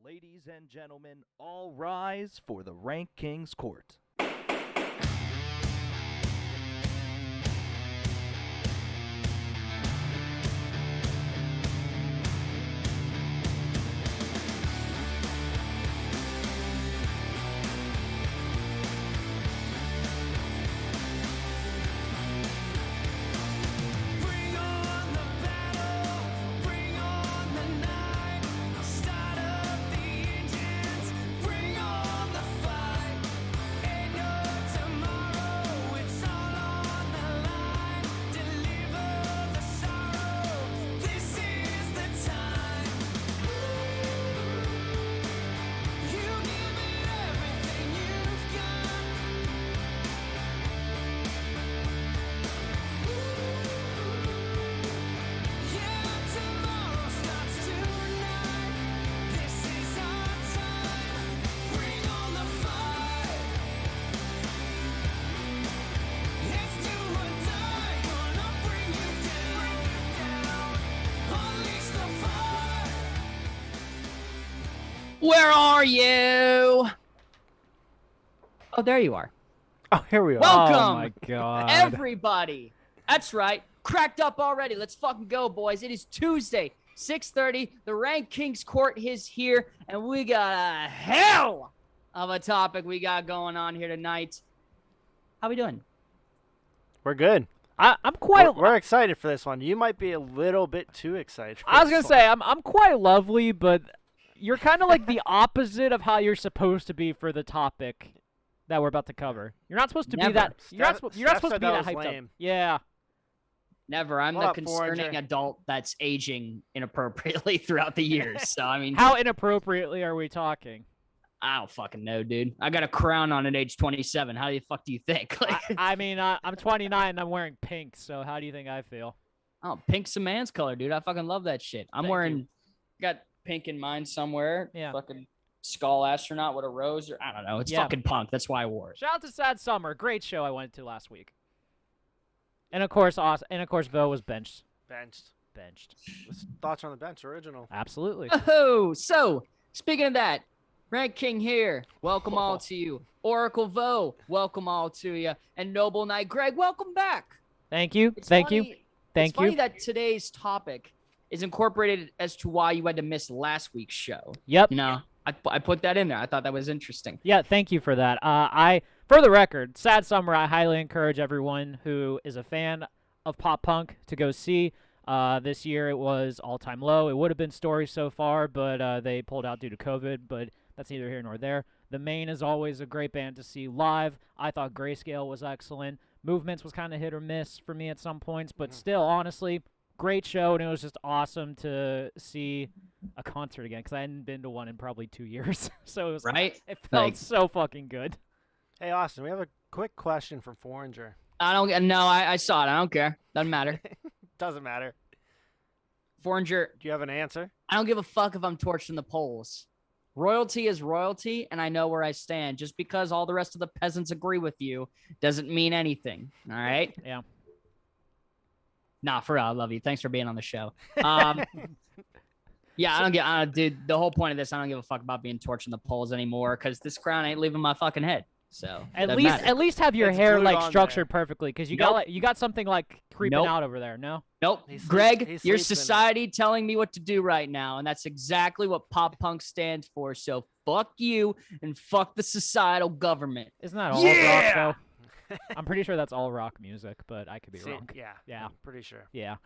Ladies and gentlemen, all rise for the RankKing's court. Where are you? Oh, there you are. Oh, here we are. Welcome, Oh my god. everybody. That's right. Cracked up already. Let's fucking go, boys. It is Tuesday, 6:30. The RankKing's court is here, and we got a hell of a topic we got going on here tonight. How we doing? We're good. I'm quite. We're excited for this one. You might be a little bit too excited. For I was this gonna say I'm quite lovely, but you're kind of like the opposite of how you're supposed to be for the topic that we're about to cover. You're not supposed to be that. You're not supposed to be that hyped up. Yeah. Never. I'm the concerning adult that's aging inappropriately throughout the years. So, I mean, how inappropriately are we talking? I don't fucking know, dude. I got a crown on at age 27. How the fuck do you think? I mean, I'm 29 and I'm wearing pink. So how do you think I feel? Oh, pink's a man's color, dude. I fucking love that shit. Got pink in mine somewhere. Yeah. Fucking skull astronaut with a rose, or I don't know. It's fucking punk. That's why I wore it. Shout out to Sad Summer. Great show I went to last week. And of course, Vo was benched. Benched. Thoughts on the bench, original. Absolutely. Oh, so speaking of that, Rank King here. Welcome all to you. Oracle Vo, welcome all to you. And Noble Knight Greg, welcome back. Thank you. It's Thank funny- you. Thank It's funny you. that today's topic is incorporated as to why you had to miss last week's show. Yep. You know, I put that in there. I thought that was interesting. Yeah, thank you for that. For the record, Sad Summer, I highly encourage everyone who is a fan of pop punk to go see. This year it was all-time low. It would have been Story so far, but they pulled out due to COVID, but that's neither here nor there. The Main is always a great band to see live. I thought Grayscale was excellent. Movements was kind of hit or miss for me at some points, but still, honestly, great show, and it was just awesome to see a concert again because I hadn't been to one in probably 2 years. So it was Right? It felt so fucking good. Hey, Austin, we have a quick question from Foreigner. I saw it. I don't care. Doesn't matter. Doesn't matter. Foreigner, Do you have an answer? I don't give a fuck if I'm torched in the polls. Royalty is royalty, and I know where I stand. Just because all the rest of the peasants agree with you doesn't mean anything. All right? Yeah. Nah, for real, I love you. Thanks for being on the show. Yeah, dude, the whole point of this, I don't give a fuck about being torched in the polls anymore because this crown ain't leaving my fucking head. So At least have your hair glued like on structured perfectly because you got something like creeping Nope. out over there. No. Nope. Greg, your society telling me what to do right now, and that's exactly what pop punk stands for. So fuck you and fuck the societal government. Isn't that all rock though? I'm pretty sure that's all rock music, but I could be wrong. Yeah. I'm pretty sure. Yeah.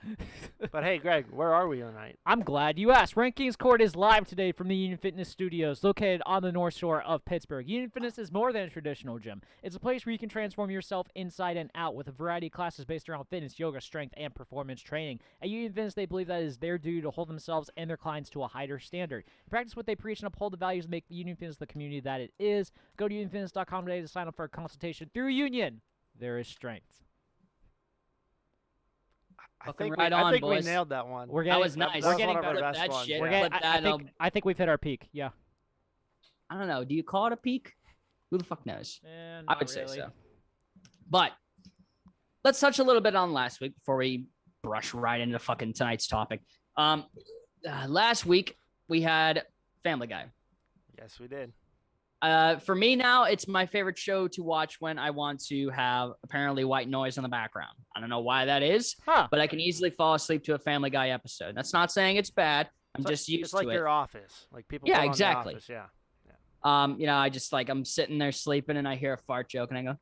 But hey, Greg, where are we tonight? I'm glad you asked. RankKing's Court is live today from the Union Fitness Studios, located on the North Shore of Pittsburgh. Union Fitness is more than a traditional gym. It's a place where you can transform yourself inside and out with a variety of classes based around fitness, yoga, strength, and performance training. At Union Fitness, they believe that it is their duty to hold themselves and their clients to a higher standard. Practice what they preach and uphold the values that make Union Fitness the community that it is. Go to unionfitness.com today to sign up for a consultation through Union. There is strength. I think boys. we nailed that one. That was nice. We're We're getting one of our better at best that ones, shit. yeah. I think we've hit our peak. Yeah. I don't know. Do you call it a peak? Who the fuck knows? I would say so. But let's touch a little bit on last week before we brush right into fucking tonight's topic. Last week we had Family Guy. Yes, we did. For me now, it's my favorite show to watch when I want to have apparently white noise in the background. I don't know why that is, but I can easily fall asleep to a Family Guy episode. That's not saying it's bad. I'm just used It's like to it. your Office. Like people Yeah, put on exactly. The Office. Yeah. I just like I'm sitting there sleeping and I hear a fart joke and I go,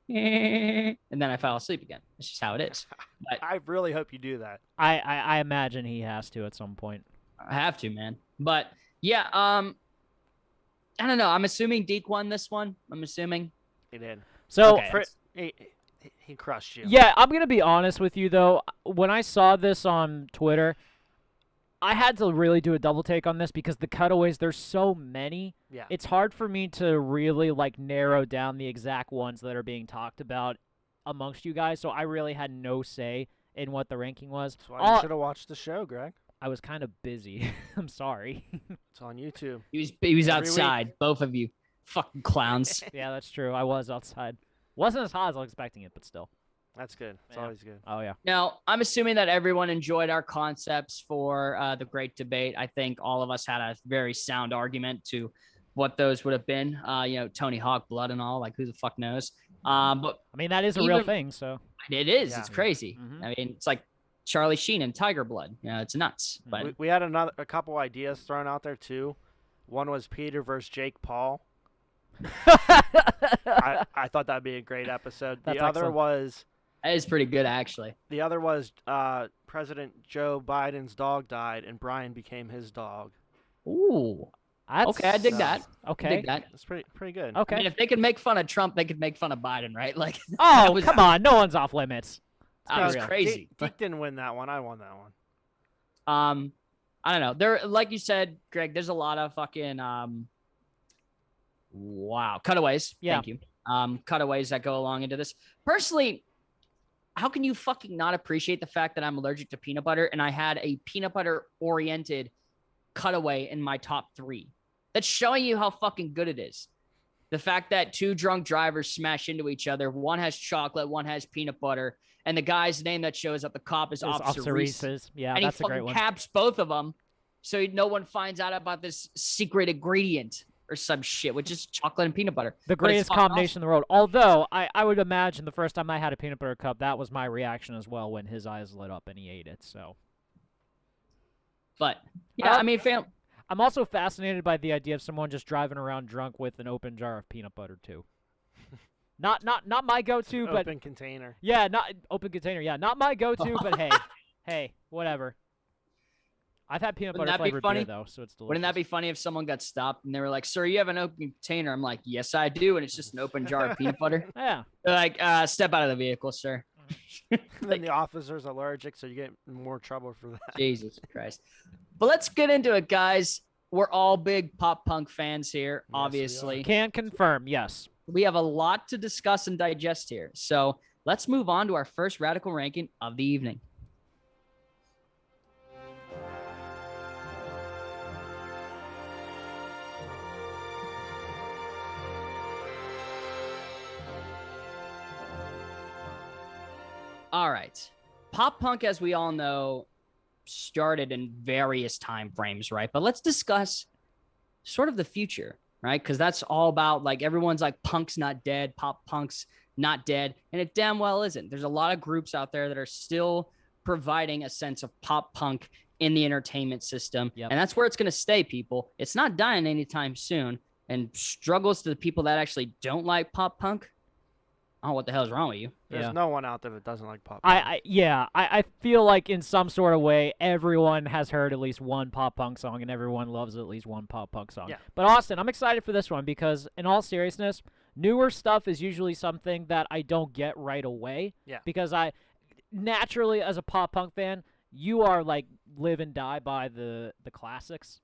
and then I fall asleep again. It's just how it is. But I really hope you do that. I imagine he has to at some point. I have to, man. But yeah, I don't know. I'm assuming Deke won this one. I'm assuming. He did. So Okay. He crushed you. yeah, I'm gonna be honest with you though. When I saw this on Twitter, I had to really do a double take on this because the cutaways, there's so many. Yeah. It's hard for me to really like narrow down the exact ones that are being talked about amongst you guys. So I really had no say in what the ranking was. That's why you should have watched the show, Greg. I was kind of busy. I'm sorry. It's on YouTube. He was Every outside. Both of you, fucking clowns. Yeah, that's true. I was outside. Wasn't as hot as I was expecting it, but still. That's good. It's Yeah. always good. Oh yeah. Now, I'm assuming that everyone enjoyed our concepts for the great debate. I think all of us had a very sound argument to what those would have been. Tony Hawk blood and all. Like, who the fuck knows? But I mean, that is a real Even- thing. So it is. Yeah. It's crazy. Mhm. I mean, it's like Charlie Sheen and Tiger Blood. It's nuts. But We had a couple ideas thrown out there too. One was Peter versus Jake Paul. I thought that'd be a great episode. That's The other excellent. was that is pretty good, actually. President Joe Biden's dog died and Brian became his dog. Ooh. that's Okay, I dig that. I Okay. dig that. It's pretty good. Okay. I mean, if they could make fun of Trump, they could make fun of Biden, right? Like, Oh, was- come on. No one's off limits. that was real. crazy. Deke didn't win that one. I won that one. I don't know. There, like you said, Greg, there's a lot of fucking cutaways. Yeah. Thank you. Cutaways that go along into this. Personally, how can you fucking not appreciate the fact that I'm allergic to peanut butter and I had a peanut butter oriented cutaway in my top 3? That's showing you how fucking good it is. The fact that 2 drunk drivers smash into each other. One has chocolate, one has peanut butter, and the guy's name that shows up, the cop, is Officer Reese. Reese's. Yeah, And that's he a great fucking one. caps both of them so no one finds out about this secret ingredient or some shit, which is chocolate and peanut butter. The But it's greatest fucking combination in the world. Although, I would imagine the first time I had a peanut butter cup, that was my reaction as well when his eyes lit up and he ate it. So But yeah, Um, I mean, I'm also fascinated by the idea of someone just driving around drunk with an open jar of peanut butter too. Not my go-to, but Open container. yeah, not open container. Yeah, not my go-to, but hey, whatever. I've had peanut Wouldn't butter that be flavored funny? beer though, so it's delicious. wouldn't that be funny if someone got stopped and they were like, "Sir, you have an open container?" I'm like, "Yes, I do," and it's just an open jar of peanut butter. Yeah. They're like, "Step out of the vehicle, sir." Then the officer's allergic, so you get more trouble for that. Jesus Christ. But let's get into it, guys. We're all big pop punk fans here, we are. obviously. Can confirm. Yes. We have a lot to discuss and digest here. So let's move on to our first radical ranking of the evening. All right. Pop punk, as we all know, started in various time frames, right? But let's discuss sort of the future, right? Because that's all about, like, everyone's like, punk's not dead, pop punk's not dead, and it damn well isn't. There's a lot of groups out there that are still providing a sense of pop punk in the entertainment system, Yep. and that's where it's going to stay, people. It's not dying anytime soon. And struggles to the people that actually don't like pop punk. I don't know what the hell is wrong with you. There's Yeah. no one out there that doesn't like pop. punk. I feel like in some sort of way, everyone has heard at least one pop punk song, and everyone loves at least one pop punk song. Yeah. But Austin, I'm excited for this one because, in all seriousness, newer stuff is usually something that I don't get right away. Yeah. Because I, naturally, as a pop punk fan, you are like live and die by the classics,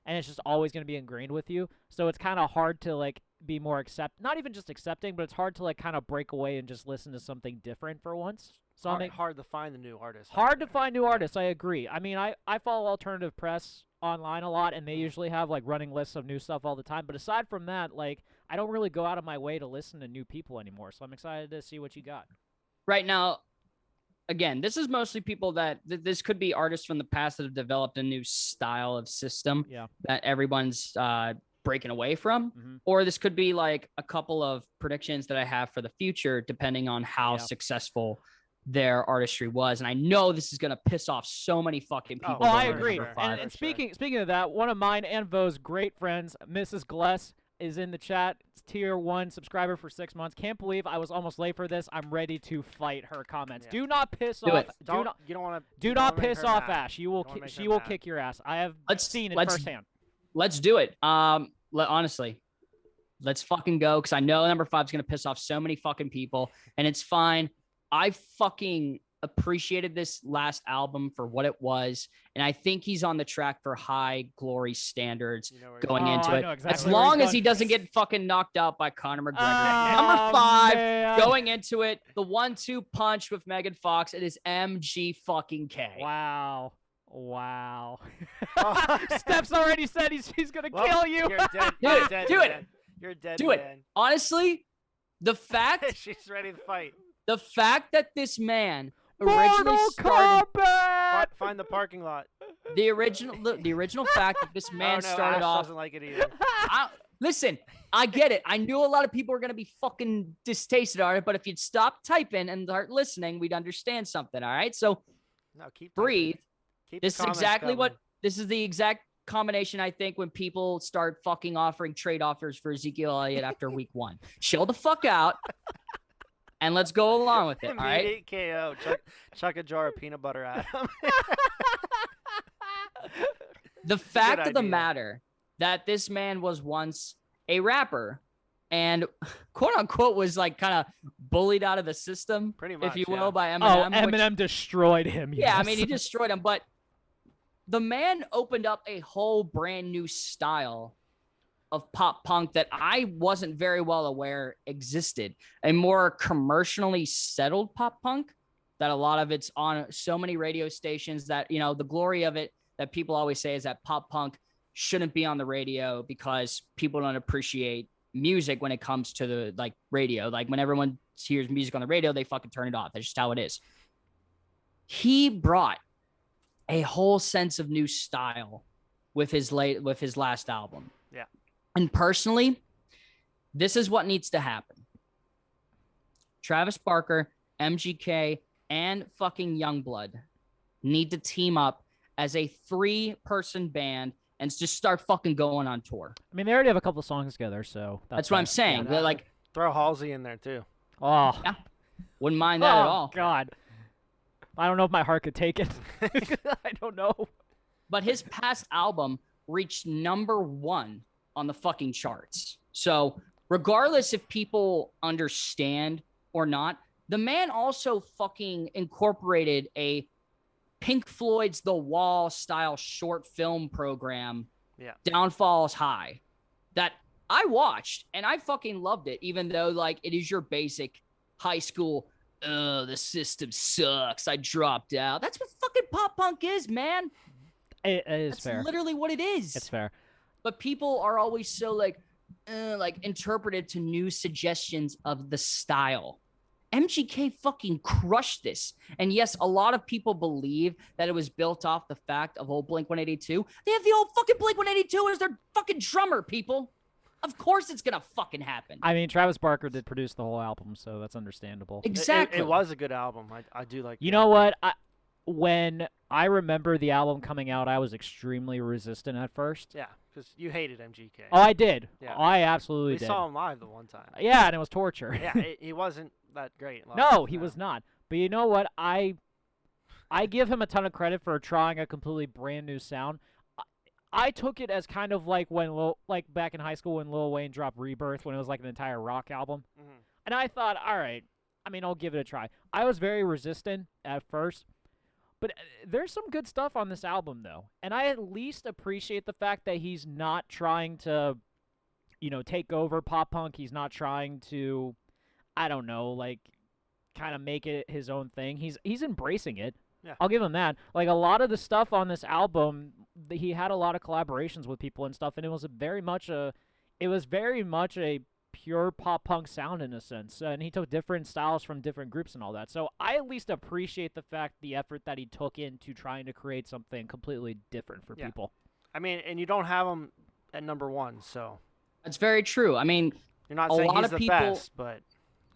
and it's just always going to be ingrained with you. So it's kind of hard to like be more not even just accepting, but it's hard to like kind of break away and just listen to something different for once. So hard to find the new artists. out hard to there. find new artists. I agree. I mean, I follow alternative press online a lot, and they usually have like running lists of new stuff all the time. But aside from that, like I don't really go out of my way to listen to new people anymore. So I'm excited to see what you got. Right now, again, this is mostly people that this could be artists from the past that have developed a new style of system Yeah. that everyone's breaking away from, or this could be like a couple of predictions that I have for the future, depending on how successful their artistry was. And I know this is going to piss off so many fucking people. Oh, I for agree. sure. And speaking of that, one of mine and Vo's great friends, Mrs. Gless, is in the chat. It's tier 1 subscriber for 6 months. Can't believe I was almost late for this. I'm ready to fight her comments. Yeah. Do not piss Do off. it. You don't want to. Do not piss off Ash. You She will kick your ass. I have seen it firsthand. Let's do it. Honestly, let's fucking go, because I know number 5 is gonna piss off so many fucking people, and it's fine. I fucking appreciated this last album for what it was, and I think he's on the track for high glory standards going into it. Exactly as long as he doesn't get fucking knocked out by Conor McGregor. Number 5, going into it, the 1-2 punch with Megan Fox. It is MG fucking K. Wow. Steph's already said he's gonna kill you. You're dead. Do it. You're dead. Do it. Honestly, the fact she's ready to fight. the fact that this man Mortal originally started Kombat! Find the parking lot. the original fact that this man started Ash off. doesn't like it either. Listen, I get it. I knew a lot of people were gonna be fucking distasted on it, but if you'd stop typing and start listening, we'd understand something. All right, so No, keep breathe. Keep This the is comments exactly coming. what this is the exact combination, I think, when people start fucking offering trade offers for Ezekiel Elliott after week 1. Chill the fuck out and let's go along with it. All right. Immediate KO. Chuck a jar of peanut butter at him. The fact of the idea. matter that this man was once a rapper and quote unquote was like kind of bullied out of the system, Pretty much, if you will, yeah. by Eminem. Oh, Eminem destroyed him. Yeah, I yes. mean, he destroyed him, but the man opened up a whole brand new style of pop punk that I wasn't very well aware existed. A more commercially settled pop punk that a lot of it's on so many radio stations that, you know, the glory of it that people always say is that pop punk shouldn't be on the radio because people don't appreciate music when it comes to the like radio. Like when everyone hears music on the radio, they fucking turn it off. That's just how it is. He brought a whole sense of new style with his last album. Yeah. And personally, this is what needs to happen. Travis Barker, MGK, and fucking Youngblood need to team up as a 3-person band and just start fucking going on tour. I mean, they already have a couple songs together, so That's what I'm saying. Yeah, They're like, throw Halsey in there too. oh, yeah, wouldn't mind that at all. God. I don't know if my heart could take it. I don't know. But his past album reached number 1 on the fucking charts. So regardless if people understand or not, the man also fucking incorporated a Pink Floyd's The Wall style short film program, Downfalls High, that I watched and I fucking loved it, even though like it is your basic high school, the system sucks, I dropped out. That's what fucking pop punk is, man. It is That's fair. literally what it is. It's fair. But people are always so like interpreted to new suggestions of the style. MGK fucking crushed this. And yes, a lot of people believe that it was built off the fact of old Blink-182. They have the old fucking Blink-182 as their fucking drummer, people. Of course it's gonna fucking happen. I mean, Travis Barker did produce the whole album, so that's understandable. Exactly. It was a good album. I do like. You know what? When I remember the album coming out, I was extremely resistant at first. Yeah, because you hated MGK. Oh, I did. Yeah. I absolutely we did. saw him live the one time. Yeah, and it was torture. Yeah, he wasn't that great. Live. No, he was not. But you know what? I give him a ton of credit for trying a completely brand new sound. I took it as kind of like when back in high school when Lil Wayne dropped Rebirth, when it was like an entire rock album. Mm-hmm. And I thought, all right, I mean, I'll give it a try. I was very resistant at first, but there's some good stuff on this album, though. And I at least appreciate the fact that he's not trying to, take over pop punk. He's not trying to, I don't know, like, kind of make it his own thing. He's embracing it. Yeah. I'll give him that. Like, a lot of the stuff on this album, he had a lot of collaborations with people and stuff, and it was very much a pure pop punk sound in a sense, and he took different styles from different groups and all that. So I at least appreciate the effort that he took into trying to create something completely different for people. I mean, and you don't have him at number 1. So That's very true. I mean, you're not a saying lot he's of the people- best, but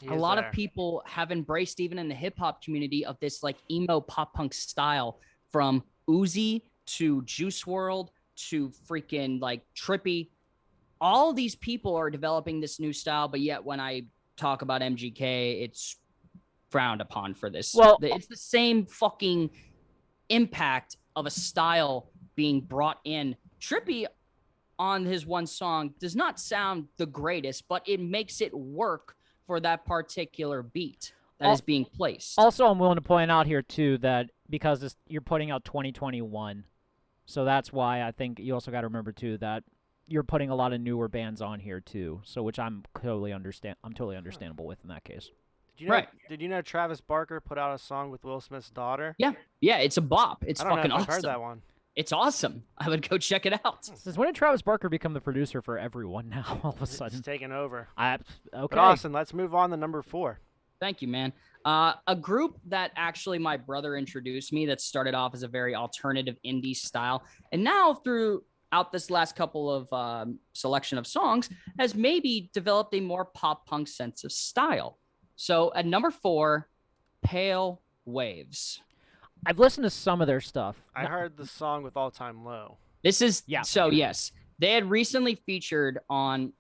a lot of people have embraced, even in the hip hop community, of this like emo pop punk style, from Uzi to Juice World to freaking like Trippy. All these people are developing this new style, but yet when I talk about MGK, it's frowned upon for this. Well, it's the same fucking impact of a style being brought in. Trippy on his one song does not sound the greatest, but it makes it work for that particular beat that is being placed. Also, I'm willing to point out here too that because you're putting out 2021, so that's why I think you also got to remember too that you're putting a lot of newer bands on here too. So which I'm totally understandable with in that case. Did you know Travis Barker put out a song with Will Smith's daughter? Yeah, it's a bop. It's I don't fucking know if awesome. I've heard that one. It's awesome. I would go check it out. Since when did Travis Barker become the producer for everyone now? All of a sudden, It's taking over. okay. But Austin, let's move on to number 4. Thank you, man. A group that actually my brother introduced me that started off as a very alternative indie style, and now throughout this last couple of selection of songs has maybe developed a more pop punk sense of style. So at number 4, Pale Waves. I've listened to some of their stuff. I heard the song with All Time Low. This is Yeah. So yes, they had recently featured on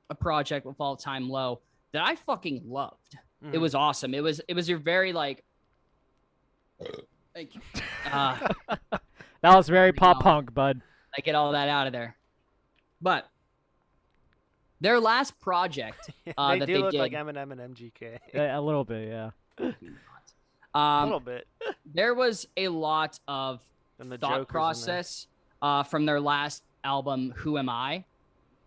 a project with All Time Low that I fucking loved. It was awesome. It was your very like. Thank you. That was very pop punk, bud. I get all that out of there. But their last project They that do they look did, like Eminem and MGK. A little bit, yeah. A little bit. there was a lot of And the thought Joker's in there. process from their last album, Who Am I,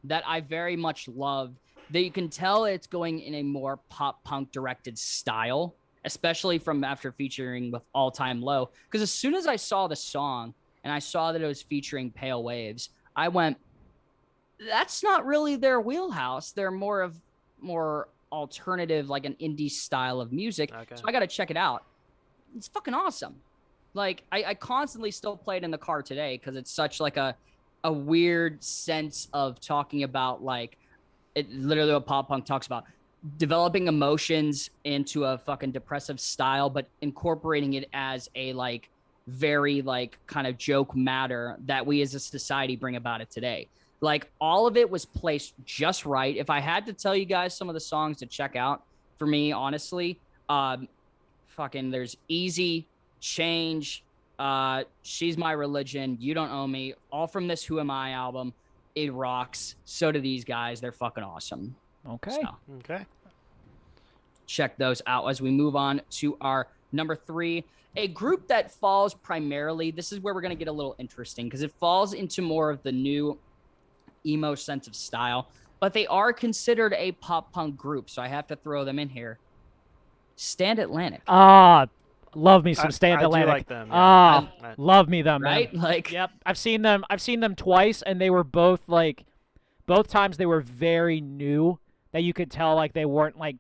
that I very much loved. That you can tell it's going in a more pop punk directed style, especially from after featuring with All Time Low. Because as soon as I saw the song and I saw that it was featuring Pale Waves, I went, that's not really their wheelhouse. They're more alternative, like an indie style of music. Okay. So I got to check it out. It's fucking awesome. Like I constantly still play it in the car today because it's such like a weird sense of talking about like it literally what pop punk talks about, developing emotions into a fucking depressive style, but incorporating it as a like very like kind of joke matter that we as a society bring about it today. Like all of it was placed just right. If I had to tell you guys some of the songs to check out for me, honestly, fucking there's Easy, Change, She's My Religion, You Don't Owe Me, all from this Who Am I album. It rocks. So do these guys. They're fucking awesome. Okay. So Okay. check those out as we move on to our number 3, a group that falls primarily, this is where we're going to get a little interesting because it falls into more of the new emo sense of style, but they are considered a pop punk group, so I have to throw them in here. Stand Atlantic. Love me some Stand I do Atlantic. like them, yeah. Love me them, Right? man. Like, Yep, I've seen them twice, and they were both times they were very new. That you could tell like they weren't like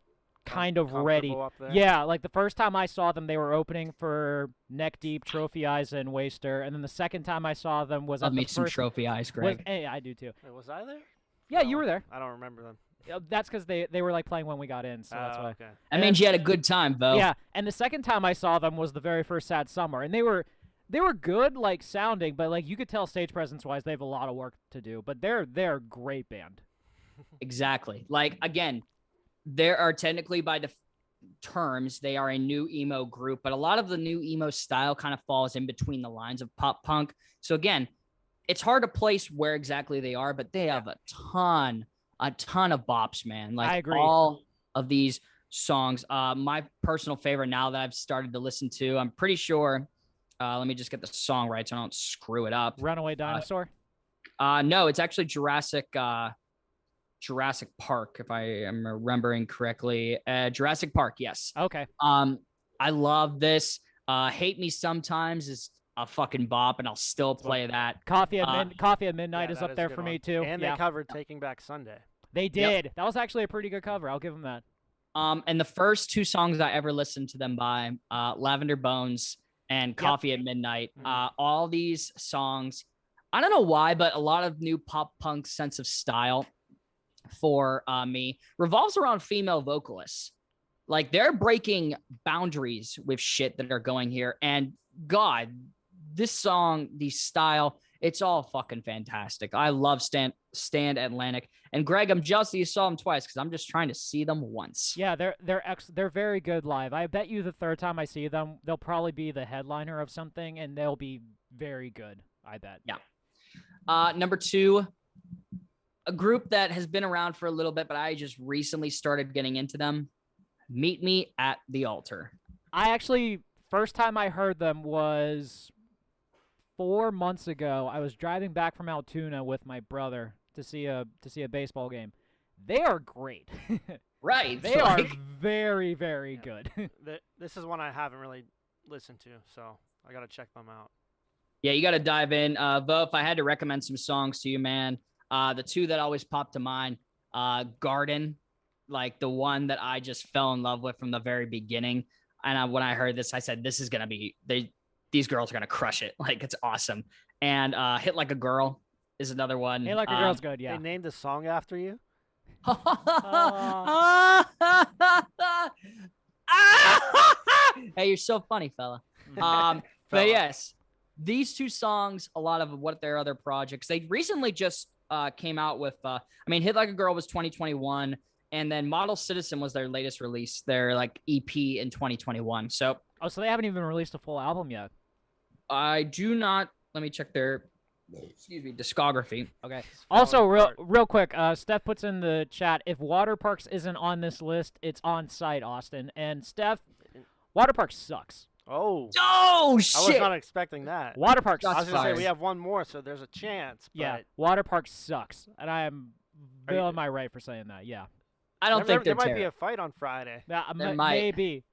kind of ready. Comfortable up there. Yeah, like the first time I saw them, they were opening for Neck Deep, Trophy Eyes, and Waster, and then the second time I saw them was love at the me some first. Trophy Eyes, Greg. Hey, I do too. Wait, was I there? Yeah, No, you were there. I don't remember them. That's because they were like playing when we got in, so that's why. Okay. That means you had a good time, Bo. Yeah, and the second time I saw them was the very first Sad Summer, and they were good like sounding, but like you could tell stage presence wise they have a lot of work to do. But they're a great band. Exactly. Like, again, there are technically by the terms, they are a new emo group, but a lot of the new emo style kind of falls in between the lines of pop punk. So again, it's hard to place where exactly they are, but they have a ton of bops, man. Like I agree. all of these songs. My personal favorite now that I've started to listen to, I'm pretty sure, let me just get the song right so I don't screw it up. Runaway Dinosaur. No, it's actually Jurassic Park, if I am remembering correctly. Jurassic Park, yes. Okay. I love this. Hate Me Sometimes is a fucking bop, and I'll still play that. Coffee at Midnight Yeah, is that up a there good for one. me too. And yeah. they covered Taking Back Sunday. They did. That was actually a pretty good cover. I'll give them that. And the first 2 songs I ever listened to them by, Lavender Bones and Coffee at Midnight. All these songs, I don't know why, but a lot of new pop punk sense of style for me revolves around female vocalists. Like they're breaking boundaries with shit that are going here. And God, this song, the style, it's all fucking fantastic. I love Stand Atlantic. And Greg, I'm jealous that you saw them twice because I'm just trying to see them once. Yeah, they're very good live. I bet you the third time I see them, they'll probably be the headliner of something, and they'll be very good. I bet. Yeah. Number 2, a group that has been around for a little bit, but I just recently started getting into them. Meet Me at the Altar. I actually, first time I heard them was 4 months ago. I was driving back from Altoona with my brother to see a baseball game. They are great. Right. They are very, very good. This is one I haven't really listened to, so I got to check them out. Yeah, you got to dive in. Vo, if I had to recommend some songs to you, man, the 2 that always pop to mind, Garden, like the one that I just fell in love with from the very beginning. And when I heard this, I said, this is going to be, these girls are going to crush it. Like, it's awesome. And Hit Like a Girl is another one. Hit Like a Girl's good, yeah. They named the song after you? Hey, you're so funny, fella. But yes, these 2 songs, a lot of what their other projects, they recently just came out with, Hit Like a Girl was 2021, and then Model Citizen was their latest release, their like EP in 2021. So they haven't even released a full album yet. I do not, let me check their discography. Okay. Also, real quick, Steph puts in the chat, if Water Parks isn't on this list, it's on site, Austin. And Steph, Water Parks sucks. Oh, shit! I was not expecting that. Water Parks I was going to say, sucks. we have one more, so there's a chance. But Yeah, Water Parks sucks. And I am Bill in my right for saying that, yeah. I don't think there they're might be a fight on Friday. There might. Maybe.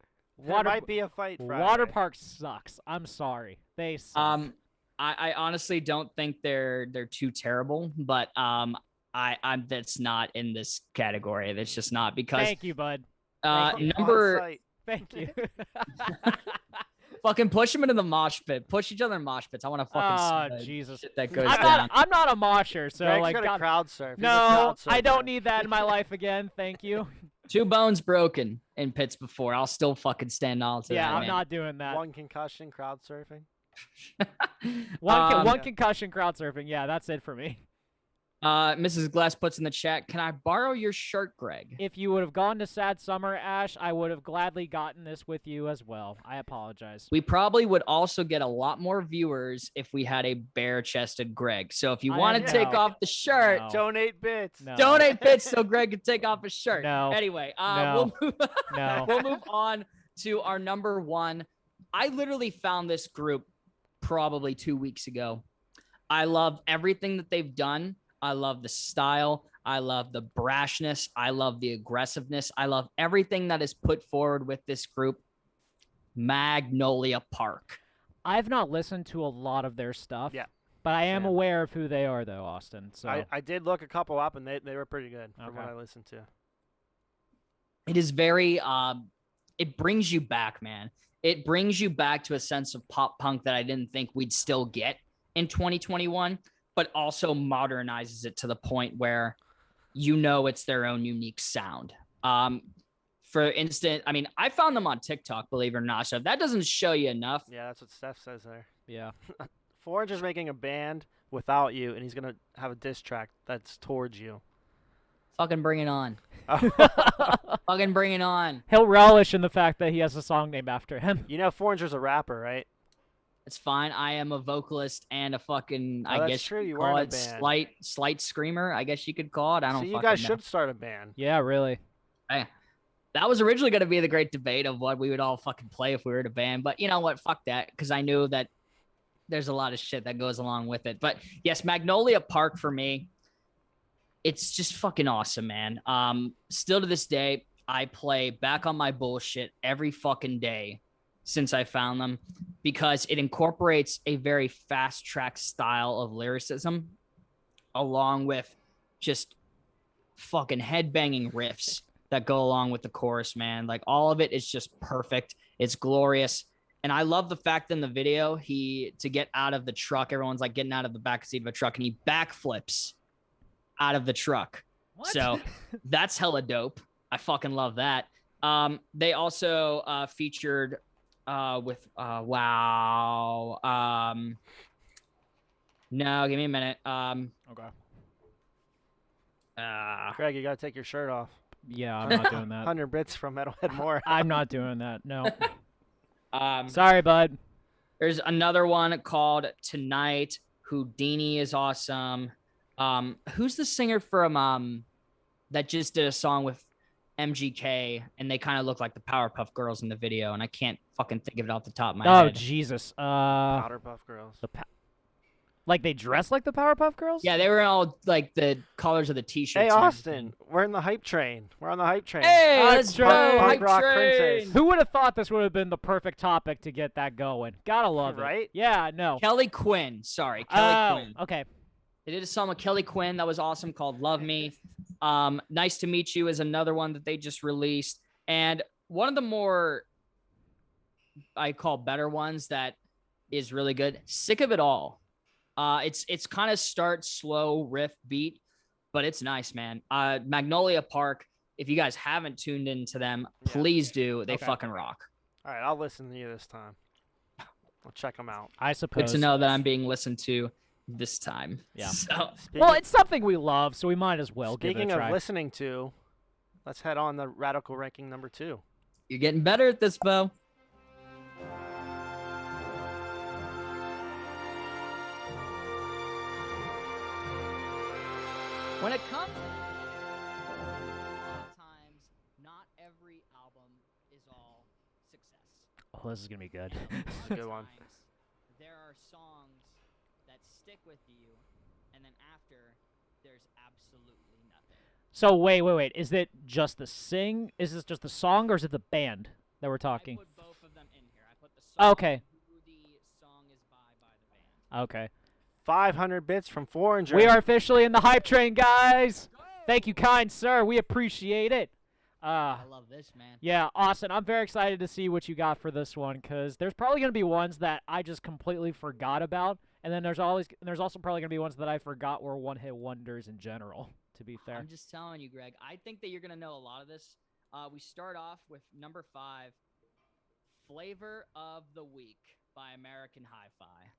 There might be a fight Friday. Water Parks sucks. I'm sorry. They suck. I honestly don't think they're too terrible, but I'm that's not in this category. That's just not because Thank you, bud. number Thank you. fucking push them into the mosh pit. Push each other in mosh pits. I want to fucking see the Jesus. shit that goes down. I'm not a mosher, so Greg's like gonna crowd surf. He's a no, crowd I don't surfer. need that in my life again. Thank you. 2 bones broken in pits before. I'll still fucking stand on to Yeah, that. I'm man. not doing that. One concussion, crowd surfing. One concussion crowd surfing. Yeah, that's it for me. Mrs. Glass puts in the chat, can I borrow your shirt, Greg? If you would have gone to Sad Summer, Ash, I would have gladly gotten this with you as well. I apologize. We probably would also get a lot more viewers if we had a bare-chested Greg. So if you want to take off the shirt, No. Donate bits. No. donate bits so Greg can take off his shirt. No. Anyway, No. No. we'll move on to our number 1. I literally found this group probably 2 weeks ago. I love everything that they've done. I love the style. I love the brashness. I love the aggressiveness. I love everything that is put forward with this group. Magnolia Park. I've not listened to a lot of their stuff. Yeah. But I am Same. aware of who they are, though, Austin. So I did look a couple up, and they were pretty good from what Okay. I listened to. It is very, it brings you back, man. It brings you back to a sense of pop punk that I didn't think we'd still get in 2021, but also modernizes it to the point where it's their own unique sound. For instance, I found them on TikTok, believe it or not. So if that doesn't show you enough, Yeah, that's what Steph says there. yeah. Foranger's making a band without you, and he's gonna have a diss track that's towards you. fucking bring it on. Fucking bring it on. He'll relish in the fact that he has a song named after him. You know, Foranger's a rapper, right? It's fine. I am a vocalist and a fucking, Oh, I that's guess true. You call were in a it band. slight screamer. I guess you could call it. I don't So you fucking guys know. should start a band. Yeah, really. Hey, that was originally going to be the great debate of what we would all fucking play if we were in a band. But you know what? Fuck that. Because I knew that there's a lot of shit that goes along with it. But yes, Magnolia Park for me, it's just fucking awesome, man. Still to this day, I play Back on My Bullshit every fucking day since I found them because it incorporates a very fast track style of lyricism along with just fucking headbanging riffs that go along with the chorus, man. Like all of it is just perfect. It's glorious. And I love the fact in the video, to get out of the truck, everyone's like getting out of the back seat of a truck and he backflips out of the truck. What? So that's hella dope. I fucking love that. They also featured with wow. No, give me a minute. Okay. Craig, you gotta take your shirt off. Yeah, I'm not doing that. 100 bits from Metalhead More. I'm not doing that. No. um, Sorry, bud. There's another one called Tonight. Houdini is awesome. Who's the singer from that just did a song with MGK and they kind of look like the Powerpuff Girls in the video, and I can't fucking think of it off the top of my Oh head. Jesus. Powderpuff Girls. Like they dress like the Powerpuff Girls? Yeah, they were all like the colors of the t-shirts. Hey, and Austin, everything. we're in the hype train. We're on the hype train. Hey, Hype let's train. go, Punk hype rock train. princess. Who would have thought this would have been the perfect topic to get that going? Gotta love it. Right? Yeah, no. Kelly Quinn. Sorry, Kelly Quinn. Okay. They did a song with Kelly Quinn that was awesome called Love Me. Nice to Meet You is another one that they just released. And one of the more, I call better ones that is really good, Sick of It All. It's kind of start slow riff beat, but it's nice, man. Magnolia Park, if you guys haven't tuned into them, please do. They Okay. fucking rock. All right, I'll listen to you this time. I'll check them out. I suppose. Good to know that I'm being listened to this time. Yeah. So, Well, it's something we love, so we might as well give it Speaking a of try. listening to, let's head on the radical ranking number 2. you're getting better at this, Bo. When it comes to times, not every album is all success. Oh, this is gonna be good. This is a good one. Sometimes there are songs that stick with you, and then after, there's absolutely nothing. So wait. Is it just the sing? Is this just the song, or is it the band that we're talking? I put both of them in here. I put the song Okay. and who the song is by the band. Okay. 500 bits from Foreigner. We are officially in the hype train, guys. Thank you, kind sir. We appreciate it. I love this, man. Yeah, Austin, I'm very excited to see what you got for this one, because there's probably going to be ones that I just completely forgot about, and then there's also probably going to be ones that I forgot were one-hit wonders in general, to be fair. I'm just telling you, Greg. I think that you're going to know a lot of this. We start off with number 5, Flavor of the Week by American Hi-Fi.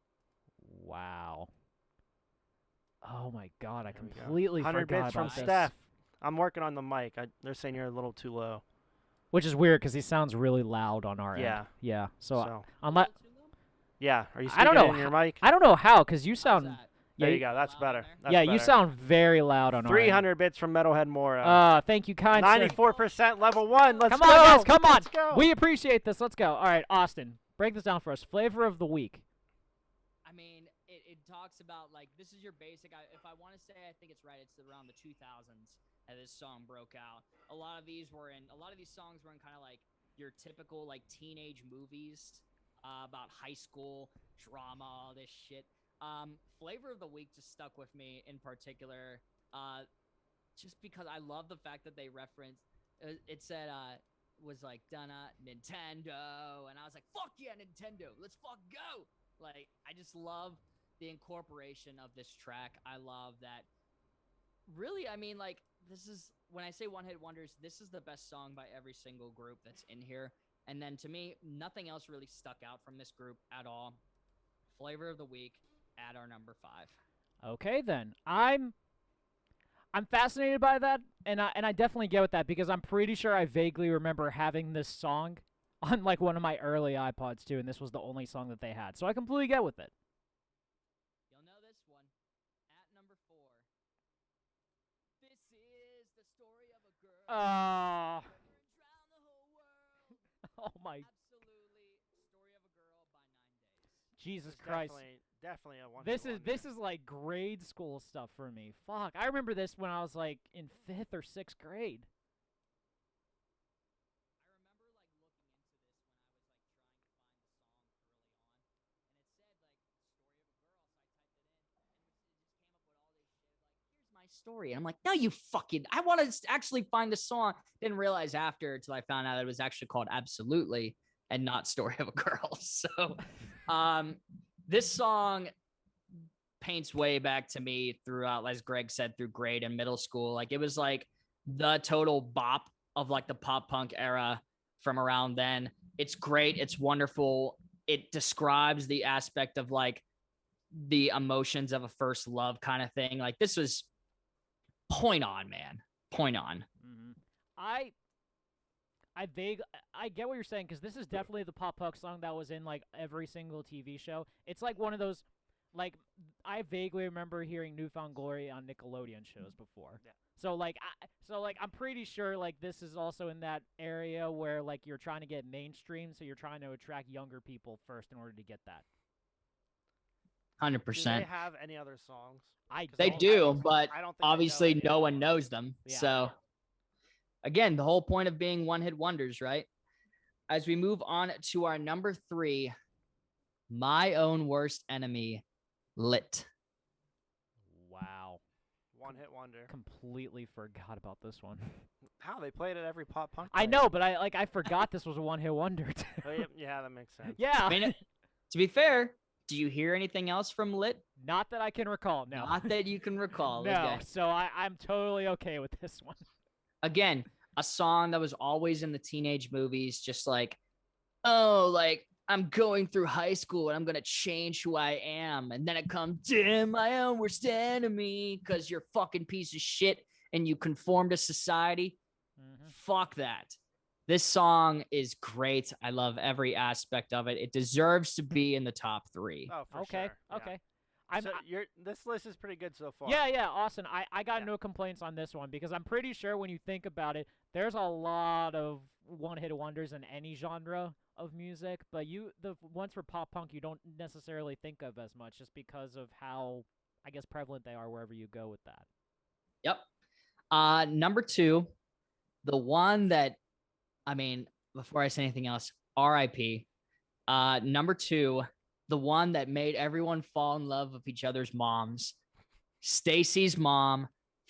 Wow. Oh, my God, I There we go. completely 100 forgot bits from about this. Steph. I'm working on the mic. They're saying you're a little too low. Which is weird, because he sounds really loud on our Yeah. end. Yeah, so So, yeah. Are you speaking I don't know in your mic? I don't know how, because you How's sound... that? Yeah, There you go. That's better. That's yeah, you better. sound very loud on our end. 300 bits from Metalhead Mora. Thank you, kind sir. 94% level 1. Let's Come go. on, guys, come on. Let's go. We appreciate this. Let's go. All right, Austin, break this down for us. Flavor of the week. I mean, it talks about, like, this is your basic. If I want to say, I think it's right. It's around the 2000s that this song broke out. A lot of these songs were in kind of like your typical, like, teenage movies about high school drama, all this shit. Flavor of the Week just stuck with me in particular, just because I love the fact that they referenced. It said was like Donna Nintendo, and I was like, fuck yeah, Nintendo, let's fucking go. Like, I just love the incorporation of this track. I love that. Really, I mean, like, this is, when I say one hit wonders, this is the best song by every single group that's in here. And then to me, nothing else really stuck out from this group at all. Flavor of the Week at our number 5. Okay, then. I'm fascinated by that, and I definitely get with that, because I'm pretty sure I vaguely remember having this song on, like, one of my early iPods too, and this was the only song that they had. So I completely get with it. You'll know this one. At number 4. This is the story of a girl. Oh, Drown the whole world. oh my Absolutely. Story of a Girl by 9 Days. Jesus It's Christ. Definitely a one. This is like grade school stuff for me. Fuck. I remember this when I was like in 5th or 6th grade. I remember, like, looking into this when I was, like, trying to find the song early on, and it said, like, story of a girl, so I typed it in, and it just came up with all this shit, like, here's my story, and I'm like, no, you fucking, I want to actually find the song. Didn't realize after, until I found out it was actually called Absolutely, and not Story of a Girl. So this song paints way back to me throughout, as Greg said, through grade and middle school. Like it was like the total bop of like the pop punk era from around then. It's great. It's wonderful. It describes the aspect of like the emotions of a first love kind of thing. Like this was point on, man. Point on. Mm-hmm. I get what you're saying, because this is definitely the pop punk song that was in like every single TV show. It's like one of those, like, I vaguely remember hearing Newfound Glory on Nickelodeon shows before. Yeah. So like I'm pretty sure like this is also in that area where like you're trying to get mainstream, so you're trying to attract younger people first in order to get that. 100%. Do they have any other songs? They do, but I don't think obviously no one them. knows them. Yeah. So again, the whole point of being one-hit wonders, right? As we move on to our number 3, My Own Worst Enemy, Lit. Wow. One-hit wonder. Completely forgot about this one. How they played it every pop punk. I know, but I forgot this was a one-hit wonder. Oh, yeah, that makes sense. Yeah. I mean, to be fair, do you hear anything else from Lit? Not that I can recall. No. Not that you can recall. No. Okay. So I'm totally okay with this one. Again, a song that was always in the teenage movies, just like, oh, like I'm going through high school and I'm going to change who I am. And then it comes, damn, my own worst enemy, because you're a fucking piece of shit and you conform to society. Mm-hmm. Fuck that. This song is great. I love every aspect of it. It deserves to be in the top 3. Oh, for Okay. sure. Yeah. Okay. So this list is pretty good so far. Yeah, Austin, I got Yeah. no complaints on this one, because I'm pretty sure when you think about it, there's a lot of one-hit wonders in any genre of music, but the ones for pop punk you don't necessarily think of as much, just because of how, I guess, prevalent they are wherever you go with that. Yep. Number 2, the one that, I mean, before I say anything else, R.I.P. Number 2, the one that made everyone fall in love with each other's moms, Stacy's mom,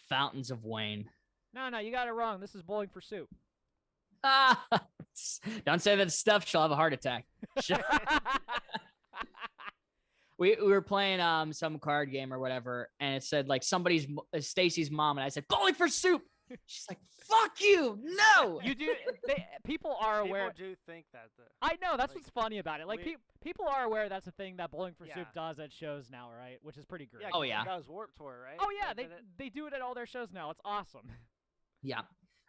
Fountains of Wayne. No, you got it wrong. This is Bowling for Soup. Don't say that stuff. She'll have a heart attack. We were playing some card game or whatever, and it said like somebody's Stacy's mom, and I said Bowling for Soup. She's like, "Fuck you, no." You do. People are aware. People do think that. I know that's like, what's funny about it. Like people are aware that's a thing that Bowling for Soup Yeah. does at shows now, right? Which is pretty great. Yeah, Oh, yeah. That was Warped Tour, right? Oh yeah, They did it. they do it at all their shows now. It's awesome. Yeah.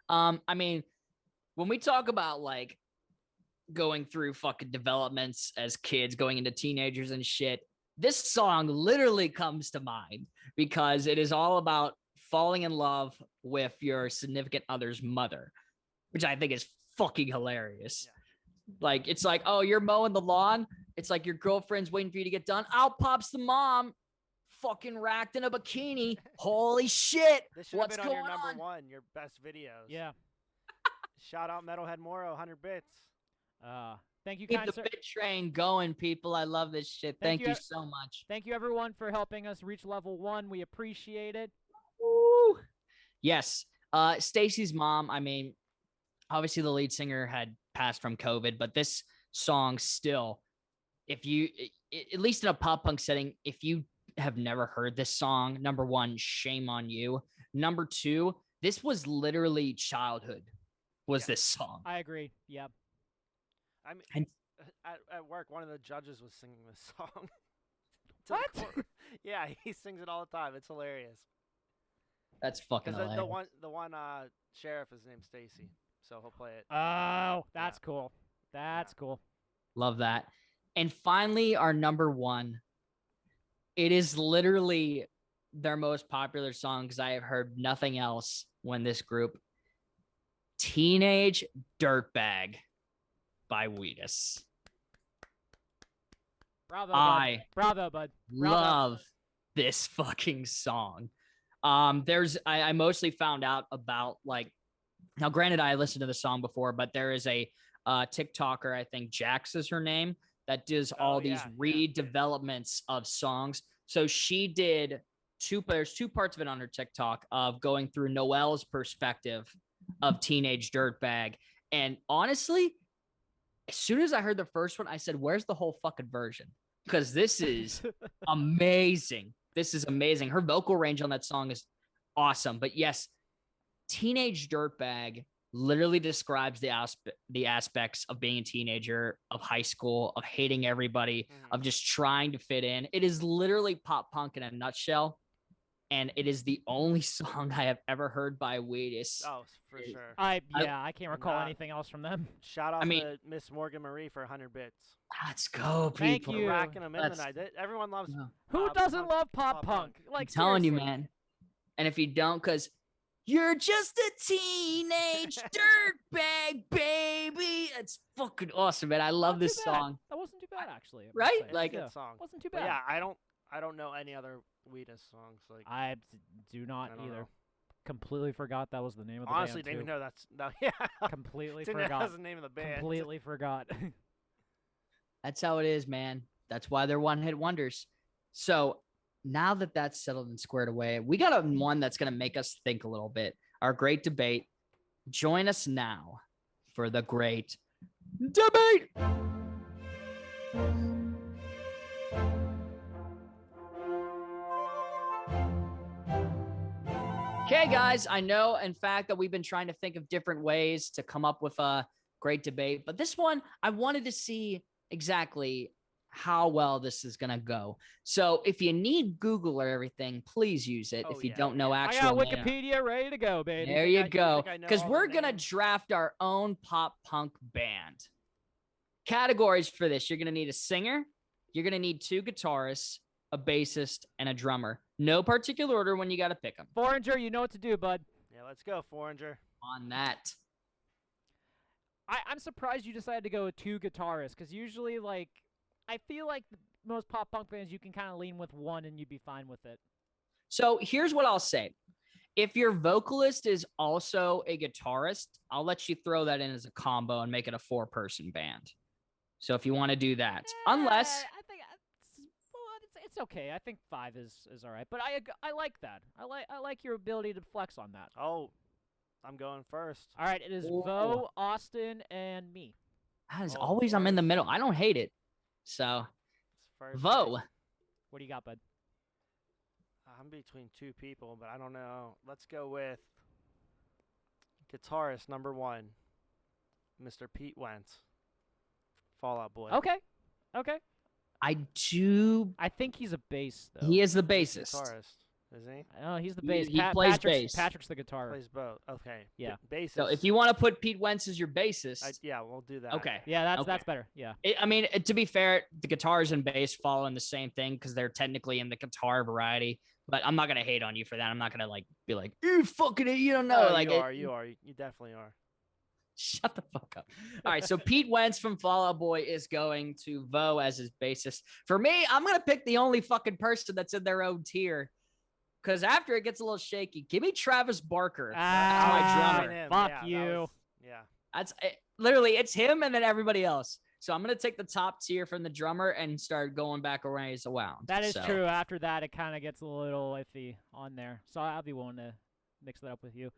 I mean, when we talk about like going through fucking developments as kids, going into teenagers and shit, this song literally comes to mind because it is all about falling in love with your significant other's mother, which I think is fucking hilarious. Yeah. Like, it's like, oh, you're mowing the lawn. It's like your girlfriend's waiting for you to get done. Out pops the mom, fucking racked in a bikini. Holy shit. This should What's have been going on your number on? 1, your best videos. Yeah. Shout out Metalhead Moro, 100 bits. Thank you, Keep kind the sir. bit train going, people. I love this shit. Thank Thank you, you so much. Thank you, everyone, for helping us reach level 1. We appreciate it. Woo. Yes. Stacy's mom, I mean, obviously the lead singer had passed from COVID, but this song still, if you, at least in a pop punk setting, if you have never heard this song, number 1, shame on you. Number 2, this was literally childhood, was this song. I agree. Yeah. I mean, And- at work, one of the judges was singing this song. To the What? court. Yeah, he sings it all the time. It's hilarious. That's fucking Because hilarious. the one sheriff is named Stacy, so he'll play it. Oh, that's cool. That's cool. Love that. And finally, our number 1. It is literally their most popular song because I have heard nothing else when this group. Teenage Dirtbag by Wheatus. Bravo, I bud. Bravo, bud. Bravo. love this fucking song. I mostly found out about like, now granted I listened to the song before, but there is a TikToker, I think Jax is her name, that does all these redevelopments of songs. So she did there's 2 parts of it on her TikTok of going through Noelle's perspective of Teenage Dirtbag. And honestly, As soon as I heard the first one, I said, "Where's the whole fucking version?" Because this is amazing. This is amazing. Her vocal range on that song is awesome. But yes, Teenage Dirtbag literally describes the aspects of being a teenager, of high school, of hating everybody, of just trying to fit in. It is literally pop punk in a nutshell. And it is the only song I have ever heard by Wheatus. Oh, for sure. I can't recall anything else from them. Shout out I mean- to Miss Morgan Marie for 100 bits. Let's go, people. Thank you. Racking them in That's- tonight. Everyone loves. No. Who pop doesn't punk, love pop pop punk? punk. Like, I'm telling you, seriously. man. And if you don't, because you're just a teenage dirtbag, baby. It's fucking awesome, man. I love Not too this bad. song. That wasn't too bad, actually. I must Right? say. Like- Good yeah, song. wasn't too But bad. yeah, I don't know any other Wheatus songs. Like I do not I don't either. know. Completely forgot that was the name of the honestly, band. didn't even know that's no. Yeah, Completely didn't know that forgot. was the name of the band. Completely forgot. That's how it is, man. That's why they're one-hit wonders. So now that that's settled and squared away, we got one that's going to make us think a little bit. Our great debate. Join us now for the great debate. Okay, guys, I know, in fact, that we've been trying to think of different ways to come up with a great debate, but this one, I wanted to see exactly how well this is going to go. So if you need Google or everything, please use it. Oh, if you yeah, don't know I actual got name. Wikipedia ready to go, baby. There think you I go. think I know Because all the we're going to names? draft our own pop punk band. Categories for this: you're going to need a singer, you're going to need 2 guitarists, a bassist, and a drummer. No particular order when you got to pick them. Foreigner, you know what to do, bud. Yeah, let's go, Foreigner. On that. I'm surprised you decided to go with 2 guitarists, because usually, like, I feel like most pop punk bands, you can kind of lean with one and you'd be fine with it. So here's what I'll say. If your vocalist is also a guitarist, I'll let you throw that in as a combo and make it a 4-person band. So if you want to do that, unless I think it's okay. I think 5 is all right, but I like that. I like your ability to flex on that. Oh, I'm going first. All right, it is Ooh. Vo, Austin, and me. as Oh, always, I'm in the first. middle. I don't hate it. So It's first Vo, pick. What do you got, bud? I'm between 2 people, but I don't know. Let's go with guitarist number 1, Mr. Pete Wentz, Fall Out Boy. Okay, okay. I do. I think he's a bass though. He is the He's bassist. guitarist, is he? Oh, he's the He- bass. he plays Patrick's, bass. Patrick's the guitar. Plays both. Okay. Yeah. Bassist. So if you want to put Pete Wentz as your bassist, yeah, we'll do that. okay. Yeah, that's Okay. better. Yeah. I mean, to be fair, the guitars and bass fall in the same thing because they're technically in the guitar variety. But I'm not gonna hate on you for that. I'm not gonna be like, you fucking, you don't know. No, like you it- are. You are. You definitely are. Shut the fuck up. All right, so Pete Wentz from Fall Out Boy is going to Vo as his bassist. For me, I'm gonna pick the only fucking person that's in their own tier. Because after it gets a little shaky, give me Travis Barker. That's my Ah, drummer. Him. fuck Yeah, that you. was- yeah. That's literally it's him and then everybody else. So I'm gonna take the top tier from the drummer and start going back around. That is So, true. After that, it kind of gets a little iffy on there. So I'll be willing to mix that up with you.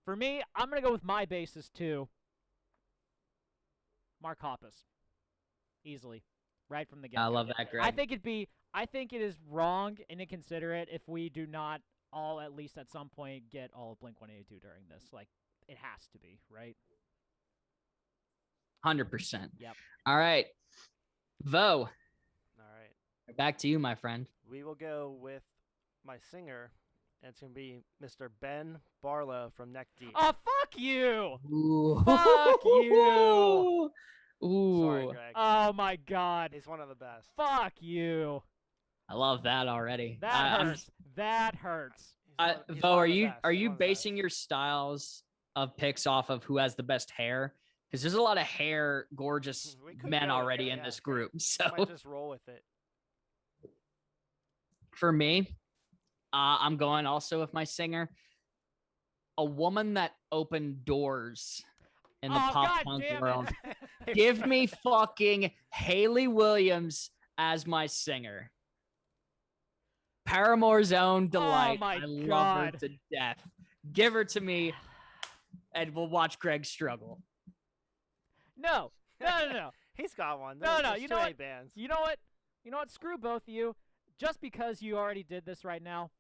For me, I'm gonna go with my bassist too. Mark Hoppus. Easily, right from the get. I love that, Greg. I think it is wrong and inconsiderate if we do not all at least at some point get all of Blink-182 during this. Like, it has to be, right? 100%. Yep. All right, Vo, All right. back to you, my friend. We will go with my singer, and it's gonna be Mr. Ben Barlow from Neck Deep. Oh, fuck you! Ooh. Fuck you! Ooh. Sorry, Greg. Oh my god. He's one of the best. Fuck you. I love that already. That I'm- hurts. That hurts. He's Vo, one are of the you best. are He's you one of the basing best. your styles of picks off of who has the best hair? Because there's a lot of hair, gorgeous We could men go with already that, in yeah. this group. I So might just roll with it. for me, I'm going also with my singer, a woman that opened doors in the Oh, pop God punk damn it. world. Give me fucking Haley Williams as my singer. Paramore's own delight. my I love her God. to death. Give her to me, and we'll watch Greg struggle. No. No. He's got one. No. There's You too know many what? bands. You know what? You know what? Screw both of you. Just because you already did this right now,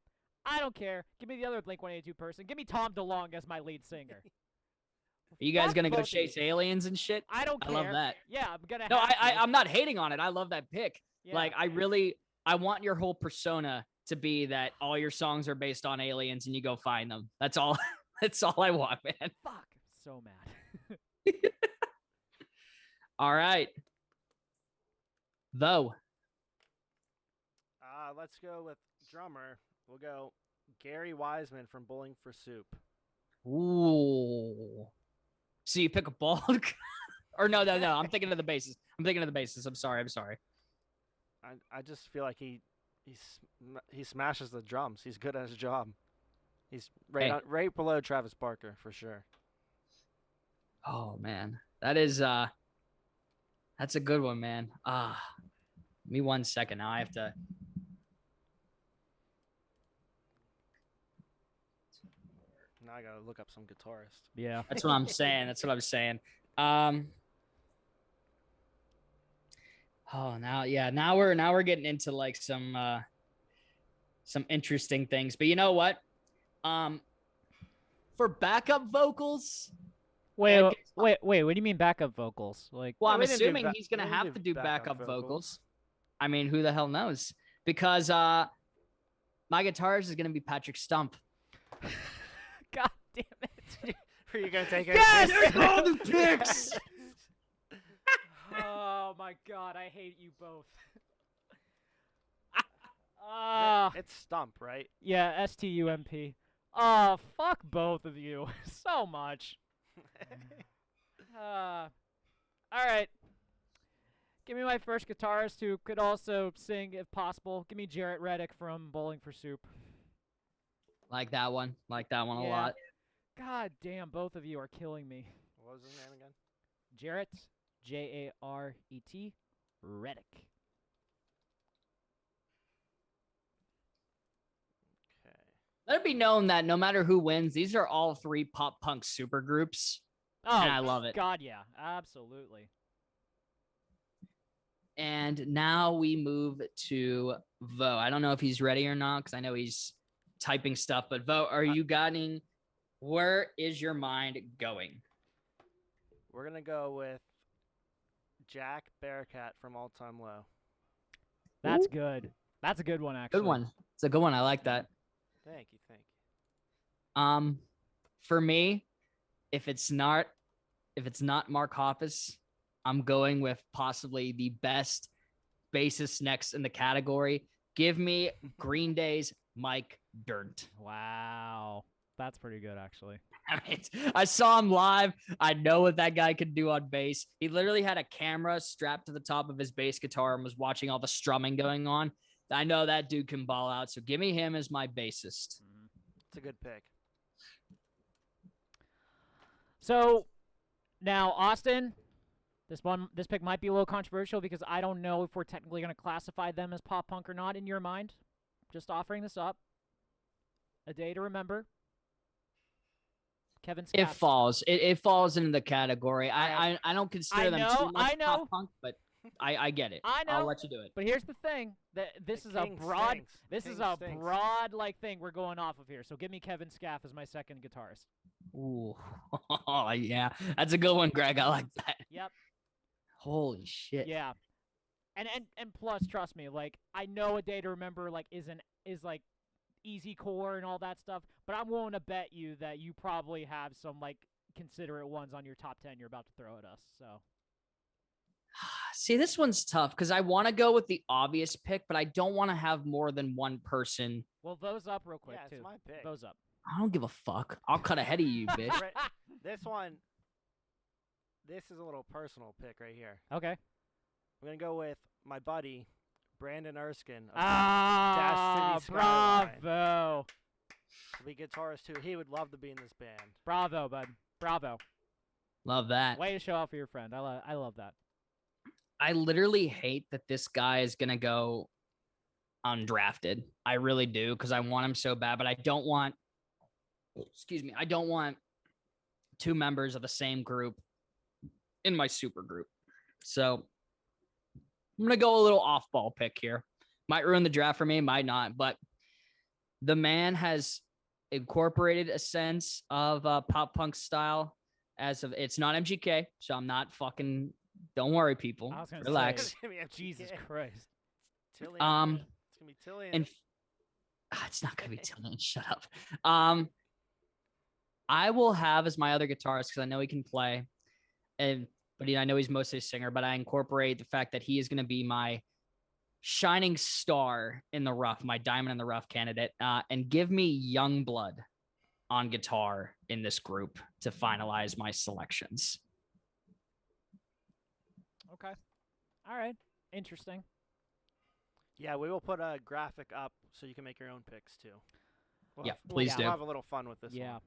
I don't care. Give me the other Blink-182 person. Give me Tom DeLonge as my lead singer. Are you guys Fuck gonna go both of chase you. aliens and shit? I don't I care. love that. Yeah, I'm gonna No, have to. I'm not hating on it. I love that pick. Yeah. Like, I want your whole persona to be that all your songs are based on aliens and you go find them. That's all. That's all I want, man. Fuck. I'm so mad. All right. Though. Let's go with drummer. We'll go Gary Wiseman from Bowling for Soup. Ooh. So you pick a bald or no. I'm thinking of the bases. I'm sorry. I just feel like he smashes the drums. He's good at his job. He's right below Travis Barker for sure. Oh man. That's a good one, man. Give me 1 second. Now I have to. Now I gotta look up some guitarist. Yeah. That's what I'm saying. Now we're getting into like some interesting things. But you know what? For backup vocals. Wait. Like, What do you mean backup vocals? Like, Well, Yeah, I'm we didn't do assuming ba- he's gonna we didn't have do to do backup backup vocals. vocals. I mean, who the hell knows? Because my guitarist is gonna be Patrick Stump. God damn it. Are you gonna take it? Yes! all the picks. Oh my god, I hate you both. It's Stump, right? Yeah, STUMP. Oh, fuck both of you so much. All right. Give me my first guitarist who could also sing if possible. Give me Jarrett Reddick from Bowling for Soup. Like that one a Yeah. lot. God damn, both of you are killing me. What was his name again? Jarrett, Jaret, Reddick. Okay. Let it be known that no matter who wins, these are all three pop punk super groups. Oh, And I love it. God, yeah, absolutely. And now we move to Vo. I don't know if he's ready or not because I know he's typing stuff. But Vo, are you getting? Where is your mind going? We're gonna go with Jack Bearcat from All Time Low. That's good. That's a good one, actually. Good one. It's a good one. I like that. Thank you. For me, if it's not Mark Hoppus, I'm going with possibly the best bassist next in the category. Give me Green Day's Mike Dirnt. Wow. That's pretty good, actually. I saw him live. I know what that guy could do on bass. He literally had a camera strapped to the top of his bass guitar and was watching all the strumming going on. I know that dude can ball out. So give me him as my bassist. It's a good pick. So now, Austin, this pick might be a little controversial because I don't know if we're technically going to classify them as pop punk or not in your mind. Just offering this up. A Day to Remember. Kevin Scaff. It falls into the category. I don't consider them too much pop punk, but I get it. I know. I'll let you do it. But here's the thing: that this is a King broad, stinks. this King is a stinks. broad like thing we're going off of here. So give me Kevin Scaff as my second guitarist. Ooh, yeah, that's a good one, Greg. I like that. Yep. Holy shit. Yeah. And plus, trust me, like I know A Day to Remember like is like easy core and all that stuff, but I'm willing to bet you that you probably have some like considerate ones on your top 10 you're about to throw at us. So See, this one's tough because I want to go with the obvious pick, but I don't want to have more than one person. well, those up real quick Yeah, too. it's my pick. Those up. I don't give a fuck. I'll cut ahead of you, bitch. Right, this is a little personal pick right here. Okay. I'm gonna go with my buddy Brandon Erskine. Of Ah, Dash City Skyline. bravo. He'll be guitarist too. He would love to be in this band. Bravo, bud. Bravo. Love that. Way to show off for your friend. I love that. I literally hate that this guy is going to go undrafted. I really do because I want him so bad, but I don't want two members of the same group in my super group. So I'm going to go a little off-ball pick here. Might ruin the draft for me, might not. But the man has incorporated a sense of pop punk style as of it's not MGK, so I'm not fucking. Don't worry, people. I was gonna Relax. say, Jesus Christ. Tillian. It's gonna be Tillian. And it's not gonna be Tillian. Shut up. I will have as my other guitarist because I know he can play, but I know he's mostly a singer. But I incorporate the fact that he is gonna be my shining star in the rough, my diamond in the rough candidate, and give me Youngblood on guitar in this group to finalize my selections. Okay. All right. Interesting. Yeah, we will put a graphic up so you can make your own picks too. Please do. We'll have a little fun with this. Yeah. one.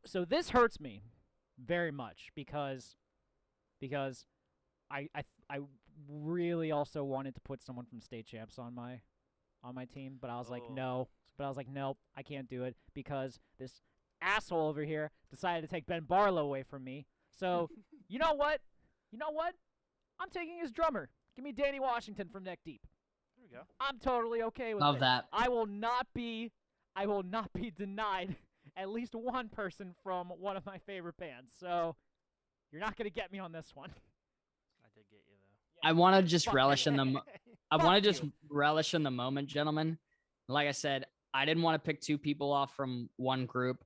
So this hurts me very much because I really also wanted to put someone from State Champs on my team, but I was like, no. But I was like, nope, I can't do it because this asshole over here decided to take Ben Barlow away from me. So you know what? I'm taking his drummer. Give me Danny Washington from Neck Deep. There we go. I'm totally okay with Love it. that. I will not be denied at least one person from one of my favorite bands. So you're not gonna get me on this one. I did get you though. I want to just Fuck relish you. in the. I Fuck want to just you. relish in the moment, gentlemen. Like I said, I didn't want to pick two people off from one group,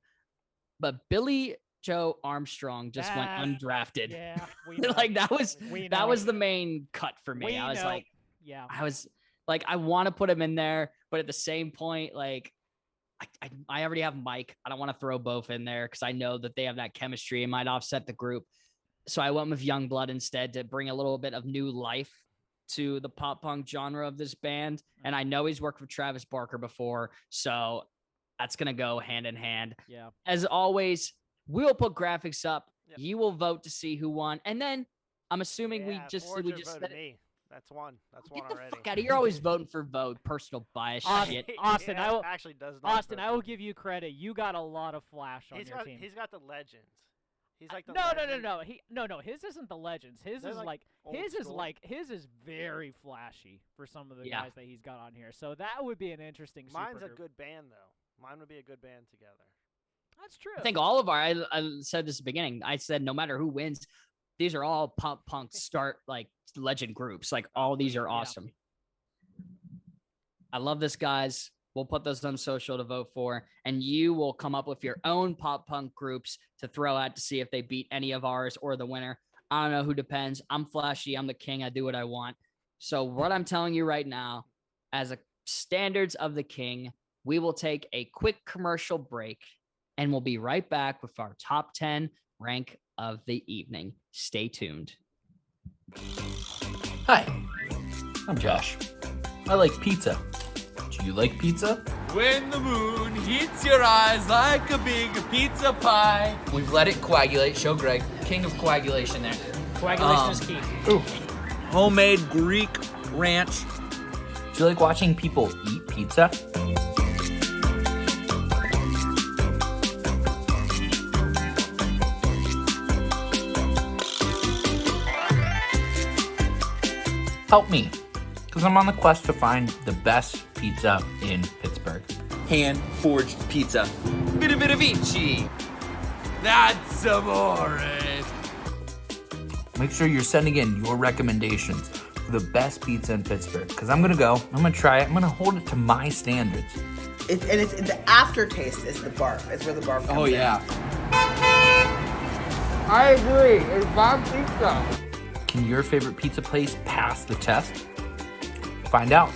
but Billy Joe Armstrong just went undrafted. Yeah, we know. Like that was We that know. was the main cut for me. We I was know. like, yeah. I want to put him in there, but at the same point, like I already have Mike. I don't want to throw both in there because I know that they have that chemistry and might offset the group. So I went with Youngblood instead to bring a little bit of new life to the pop punk genre of this band. And I know he's worked with Travis Barker before, so that's gonna go hand in hand. Yeah. As always, we'll put graphics up. Yep. You will vote to see who won, and then I'm assuming we just Forger said voted it. me. That's one. That's Get one the already. fuck out of here! You're always voting for vote. Personal bias shit. Austin, He I will- actually does not. Austin, vote I for will me. give you credit. You got a lot of flash on your team. He's got the legends. He's like the No. legend. His isn't the legends. His They're is like old school. his is very flashy for some of the Yeah. guys that he's got on here. So that would be an interesting. Mine's super a group. good band though. Mine would be a good band together. That's true. I think all of our. I said this at the beginning. I said no matter who wins, these are all pop punk start like legend groups. Like all these are awesome. I love this, guys. We'll put those on social to vote for, and you will come up with your own pop punk groups to throw out to see if they beat any of ours or the winner. I don't know who depends. I'm flashy. I'm the king. I do what I want. So what I'm telling you right now, as a standards of the king, we will take a quick commercial break, and we'll be right back with our top 10 rank of the evening. Stay tuned. Hi, I'm Josh. I like pizza. Do you like pizza? When the moon heats your eyes like a big pizza pie. We've let it coagulate. Show Greg, king of coagulation there. Coagulation is key. Ooh. Homemade Greek ranch. Do you like watching people eat pizza? Help me, because I'm on the quest to find the best pizza in Pittsburgh. Hand-forged pizza. Bit of Vici. That's amore. Make sure you're sending in your recommendations for the best pizza in Pittsburgh, because I'm going to go, I'm going to try it, I'm going to hold it to my standards. It's the aftertaste is the barf. It's where the barf comes Oh in. yeah. I agree. It's bomb pizza. Can your favorite pizza place pass the test? Find out.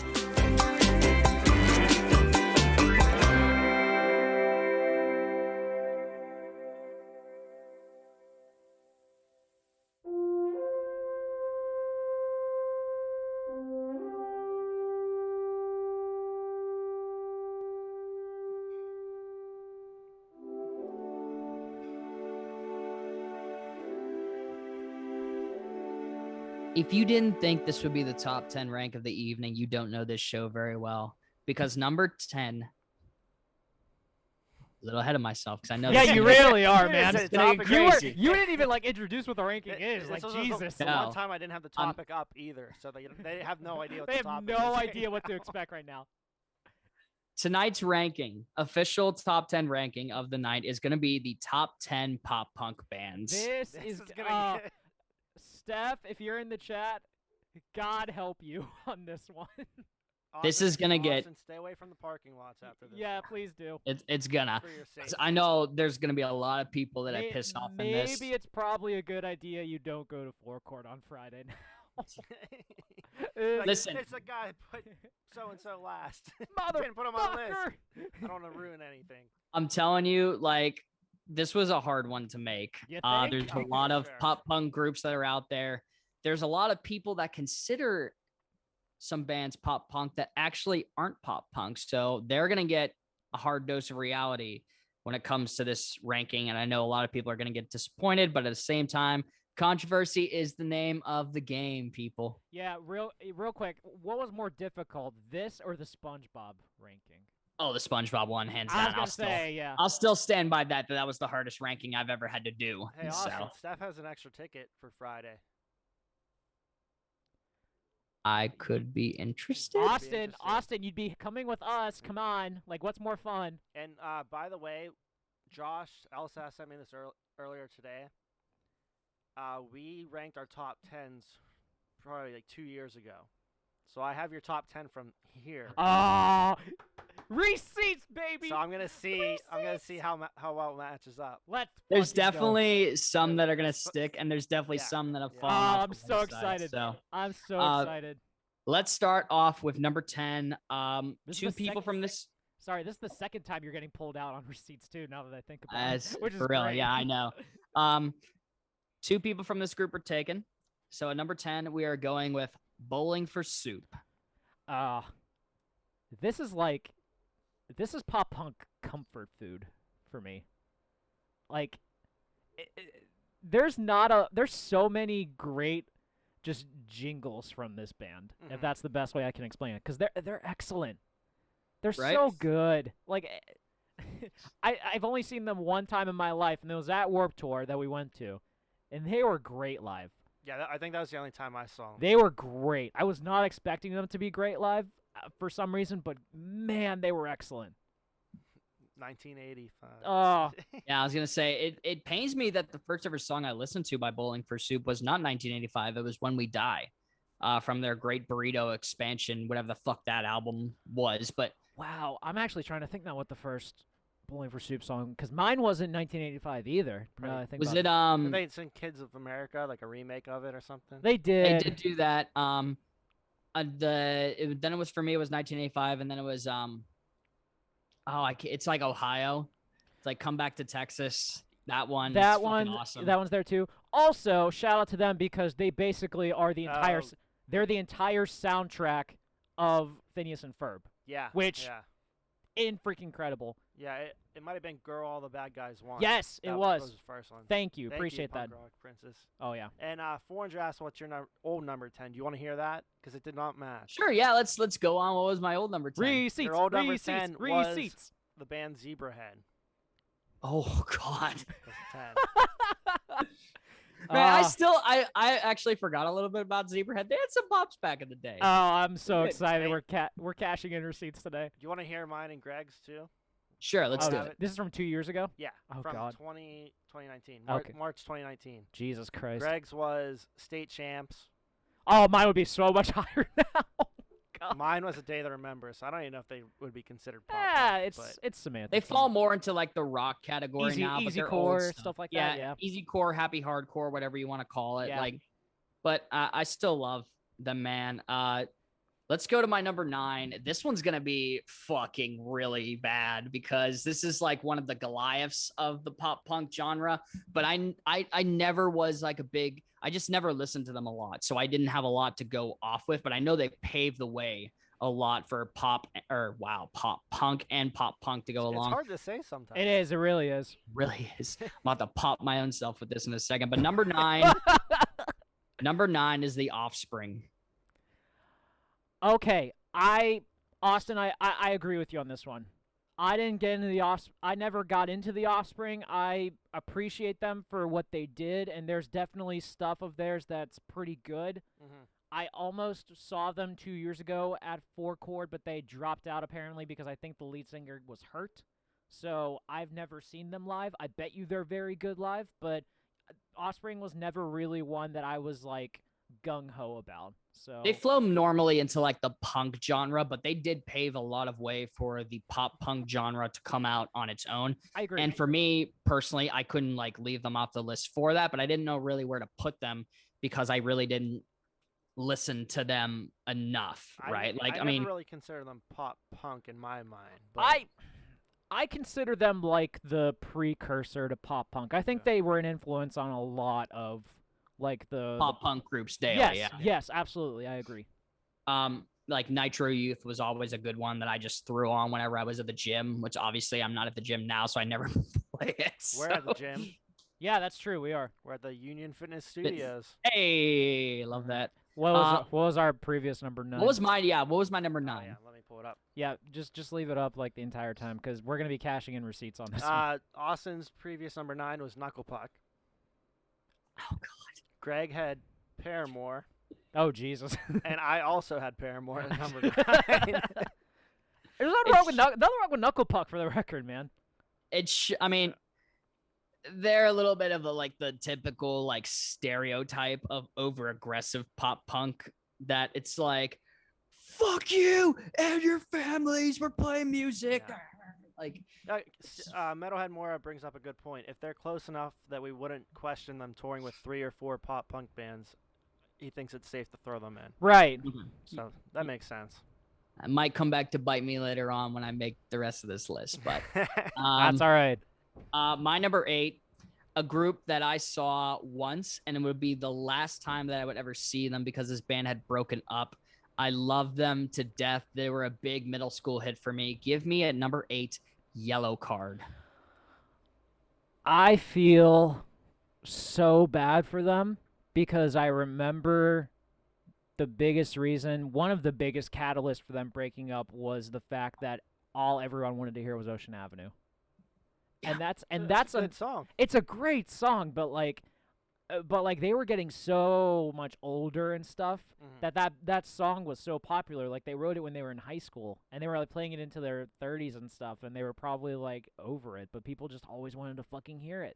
If you didn't think this would be the top 10 rank of the evening, you don't know this show very well, because number 10 A little ahead of myself because I know. Yeah, this you is- really are, You're man. gonna say gonna be topic You, were, crazy. you didn't even like introduce what the ranking is. This Like was Jesus. the No. one time I didn't have the I'm- topic up either, so they have no idea what They the have topic no is. idea what to expect right now. Tonight's ranking, official top 10 ranking of the night, is going to be the top 10 pop punk bands. This This is gonna get... Steph, if you're in the chat, God help you on this one. This is gonna get- Austin, stay away from the parking lots after this. Yeah, one. please do. It's gonna. For your 'Cause safety. I know there's gonna be a lot of people that I May- piss off in maybe this. it's probably a good idea you don't go to forecourt on Friday now. Like, Listen. It's a guy put so and so last. Mother Didn't put him on the list. fucker! I don't want to ruin anything. I'm telling you, like, this was a hard one to make. You think? There's a Okay, lot of sure. pop punk groups that are out there. There's a lot of people that consider some bands pop punk that actually aren't pop punk. So they're going to get a hard dose of reality when it comes to this ranking. And I know a lot of people are going to get disappointed, but at the same time, controversy is the name of the game, people. Yeah, real quick. What was more difficult, this or the SpongeBob ranking? Oh, the SpongeBob one, hands I was down. gonna say, yeah. I'll still stand by that. That was the hardest ranking I've ever had to do. Hey, so Austin, Steph has an extra ticket for Friday. I could be interested. Austin, you'd be coming with us. Come on. Like, what's more fun? And by the way, Josh Elsa sent me this earlier today. We ranked our top 10s probably like 2 years ago. So I have your top 10 from here. Oh, receipts, baby. So I'm gonna see. I'm gonna see how well it matches up. Let's. There's fucking go. definitely some that are gonna It's- stick, and there's definitely yeah, some that have yeah. fallen Oh, off I'm the so wayside, excited. So I'm so Uh, excited. let's start off with number 10. This is Two the people from this. Sorry, this is the second time you're getting pulled out on receipts too. Now that I think about As it, which is for real, great. yeah, I know. Two people from this group are taken. So at number 10, we are going with Bowling for Soup. This is pop punk comfort food for me. Like, there's so many great just jingles from this band. If Mhm. that's the best way I can explain it, because they're excellent. They're Right? so good. Like, I've only seen them one time in my life, and it was at Warped Tour that we went to, and they were great live. Yeah, I think that was the only time I saw him. They were great. I was not expecting them to be great live for some reason, but man, they were excellent. 1985. Oh, Yeah, I was gonna say it pains me that the first ever song I listened to by Bowling for Soup was not 1985. It was When We Die, from their Great Burrito Expansion, whatever the fuck that album was. But wow. I'm actually trying to think now what the first Bowling for Soup song, because mine wasn't 1985 either. now that I think was about it Did they sing Kids of America, like a remake of it or something? They they did. did do that. Then it was for me. It was 1985, and then it was it's like Ohio. It's like Come Back to Texas. That one. is That fucking one. Awesome. That one's there too. Also, shout out to them because they basically are the entire. Oh. They're the entire soundtrack of Phineas and Ferb. Yeah. Which- Yeah. In freaking incredible. Yeah. It might have been Girl All the Bad Guys Won. Yes, it That was. was the first one. Thank you. Thank Appreciate Punk that. Rock Princess. Oh yeah. And 400 asked, "What's your old number 10?" Do you want to hear that? Because it did not match. Sure. Yeah. Let's go on. What was my old number 10? Receipts. Your old number Receipts. 10 was- Receipts. The band Zebrahead. Oh God. That's 10. Man, I actually forgot a little bit about Zebrahead. They had some bops back in the day. Oh, I'm so Good. excited. Hey. We're cashing in receipts today. Do you want to hear mine and Greg's too? Sure, let's Oh, do have it. it. This is from 2 years ago. Yeah. Oh, from God. 2019. Okay. March 2019. Jesus Christ. Greg's was State Champs. Oh, mine would be so much higher now. God. Mine was A Day to Remember, so I don't even know if they would be considered pop Yeah, punk, it's but it's semantics. They fall more into like the rock category Easy- now, but easy they're core, old stuff. stuff like that, yeah. Easy core, happy hardcore, whatever you want to call it. Yeah. Like, but I still love them, man. Let's go to my number 9. This one's gonna be fucking really bad because this is like one of the Goliaths of the pop punk genre. But I never was like a big. I just never listened to them a lot, so I didn't have a lot to go off with. But I know they paved the way a lot for pop punk and pop punk to go it's along. hard to say sometimes. It is. It really is. Really is. I'm about to pop my own self with this in a second. But number 9, number 9 is The Offspring. Okay, Austin, I agree with you on this one. I didn't get into the I never got into the Offspring. I appreciate them for what they did, and there's definitely stuff of theirs that's pretty good. I almost saw them 2 years ago at Four Chord, but they dropped out apparently because I think the lead singer was hurt. So I've never seen them live. I bet you they're very good live, but Offspring was never really one that I was like gung-ho about. So They flow normally into like the punk genre, but they did pave a lot of way for the pop punk genre to come out on its own. I agree. And for me personally, I couldn't like leave them off the list for that, but I didn't know really where to put them because I really didn't listen to them enough, right? I mean, never really consider them pop punk in my mind. But I consider them like the precursor to pop punk. I think they were an influence on a lot of like the pop punk groups daily. Yes, Yeah. yes, absolutely. I agree. Like Nitro Youth was always a good one that I just threw on whenever I was at the gym, which obviously I'm not at the gym now, so I never play it. we're at the gym. Yeah, that's true. We are. We're at the Union Fitness Studios. Hey, love that. What was our previous number 9? What was mine? Yeah, what was my number 9? Oh, yeah, let me pull it up. Yeah, just leave it up like the entire time because we're gonna be cashing in receipts on this one. Austin's previous number 9 was Knuckle Puck. Oh God. Greg had Paramore, Oh Jesus! and I also had Paramore at number 9. There's nothing wrong with Knuckle Puck for the record, man. I mean, they're a little bit of the typical like stereotype of over aggressive pop punk that it's like, fuck you and your families, we're playing music. Yeah. Like, Metalhead Mora brings up a good point. If they're close enough that we wouldn't question them touring with 3 or 4 pop punk bands, he thinks it's safe to throw them in. Right. So that makes sense. it might come back to bite me later on when I make the rest of this list, but That's all right. my number 8, a group that I saw once, and it would be the last time that I would ever see them because this band had broken up. I love them to death. They were a big middle school hit for me. Give me at number 8, Yellow Card. I feel so bad for them because I remember the biggest reason, one of the biggest catalysts for them breaking up was the fact that all everyone wanted to hear was Ocean Avenue. And that's a good song. It's a great song, but they were getting so much older and stuff that song was so popular. Like they wrote it when they were in high school, and they were like playing it into their 30s and stuff, and they were probably like over it, but people just always wanted to fucking hear it.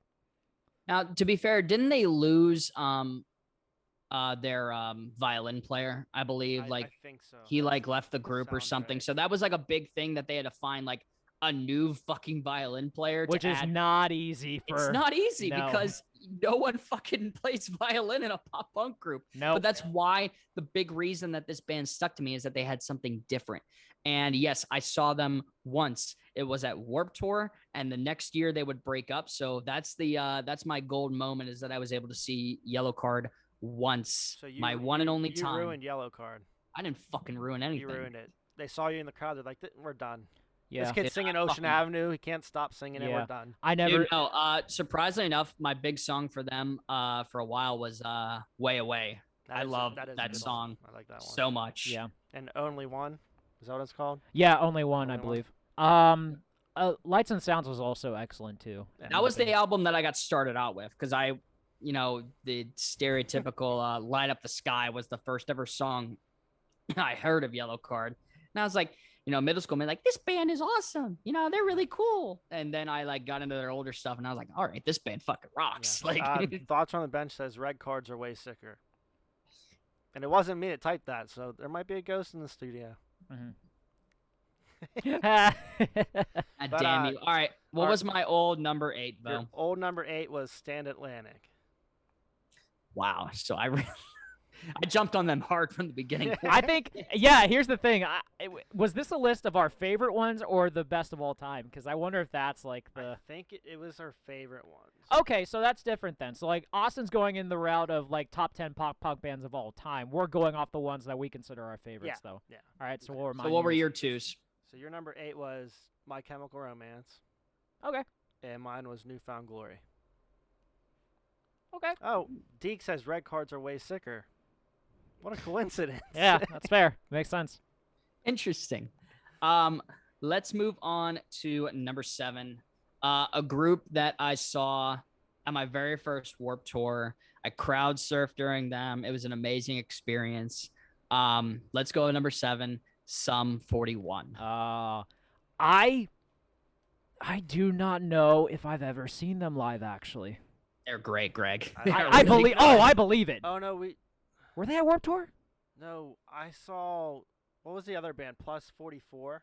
Now, to be fair, didn't they lose their violin player? I believe I think so. he like left the group or Sounds something. right. So that was like a big thing that they had to find like a new fucking violin player, Which to is add. not easy for. It's not easy No. because no one fucking plays violin in a pop punk group. No. But that's why the big reason that this band stuck to me is that they had something different. And yes, I saw them once. It was at Warped Tour, and the next year they would break up. So that's that's my gold moment, is that I was able to see Yellow Card once. So my one and only you time. ruined Yellow Card. I didn't fucking ruin anything. You ruined it. They saw you in the crowd. They're like, we're done. Yeah. This kid's singing Ocean Avenue. He can't stop singing it. Yeah. We're done. I never. Dude, no, surprisingly enough, my big song for them for a while was Way Away. I love that that song I like that one. so much. Yeah. And Only One. Is that what it's called? Yeah, only one, I Only believe. Lights and Sounds was also excellent too. That was the album that I got started out with because the stereotypical Light Up the Sky was the first ever song I heard of Yellow Card. And I was like, middle school, man, like, this band is awesome. They're really cool. And then I like got into their older stuff and I was like, all right, this band fucking rocks. Yeah. Like, Thoughts on the Bench says red cards are way sicker. And it wasn't me that typed that, so there might be a ghost in the studio. God But, damn you. All right. What our- was my old number 8, Your Bo? old number 8 was Stand Atlantic. Wow. So I jumped on them hard from the beginning. I think, yeah, here's the thing. Was this a list of our favorite ones or the best of all time? Because I wonder if that's like I the. think it was our favorite ones. Okay, so that's different then. So, like, Austin's going in the route of, like, top 10 pop punk bands of all time. We're going off the ones that we consider our favorites, though. Yeah. All right, so we'll remind So what were you. your 2s? So your number 8 was My Chemical Romance, Okay, and mine was Newfound Glory. okay. Oh, Deke says red cards are way sicker. What a coincidence. Yeah, that's fair. Makes sense. Interesting. let's move on to number 7. A group that I saw at my very first Warped Tour. I crowd surfed during them. It was an amazing experience. Let's go to number 7, Sum 41. I do not know if I've ever seen them live. Actually, They're great, Greg. I believe. Oh, I believe it. Oh no, Were they at Warped Tour? no. I saw. What was the other band? Plus 44.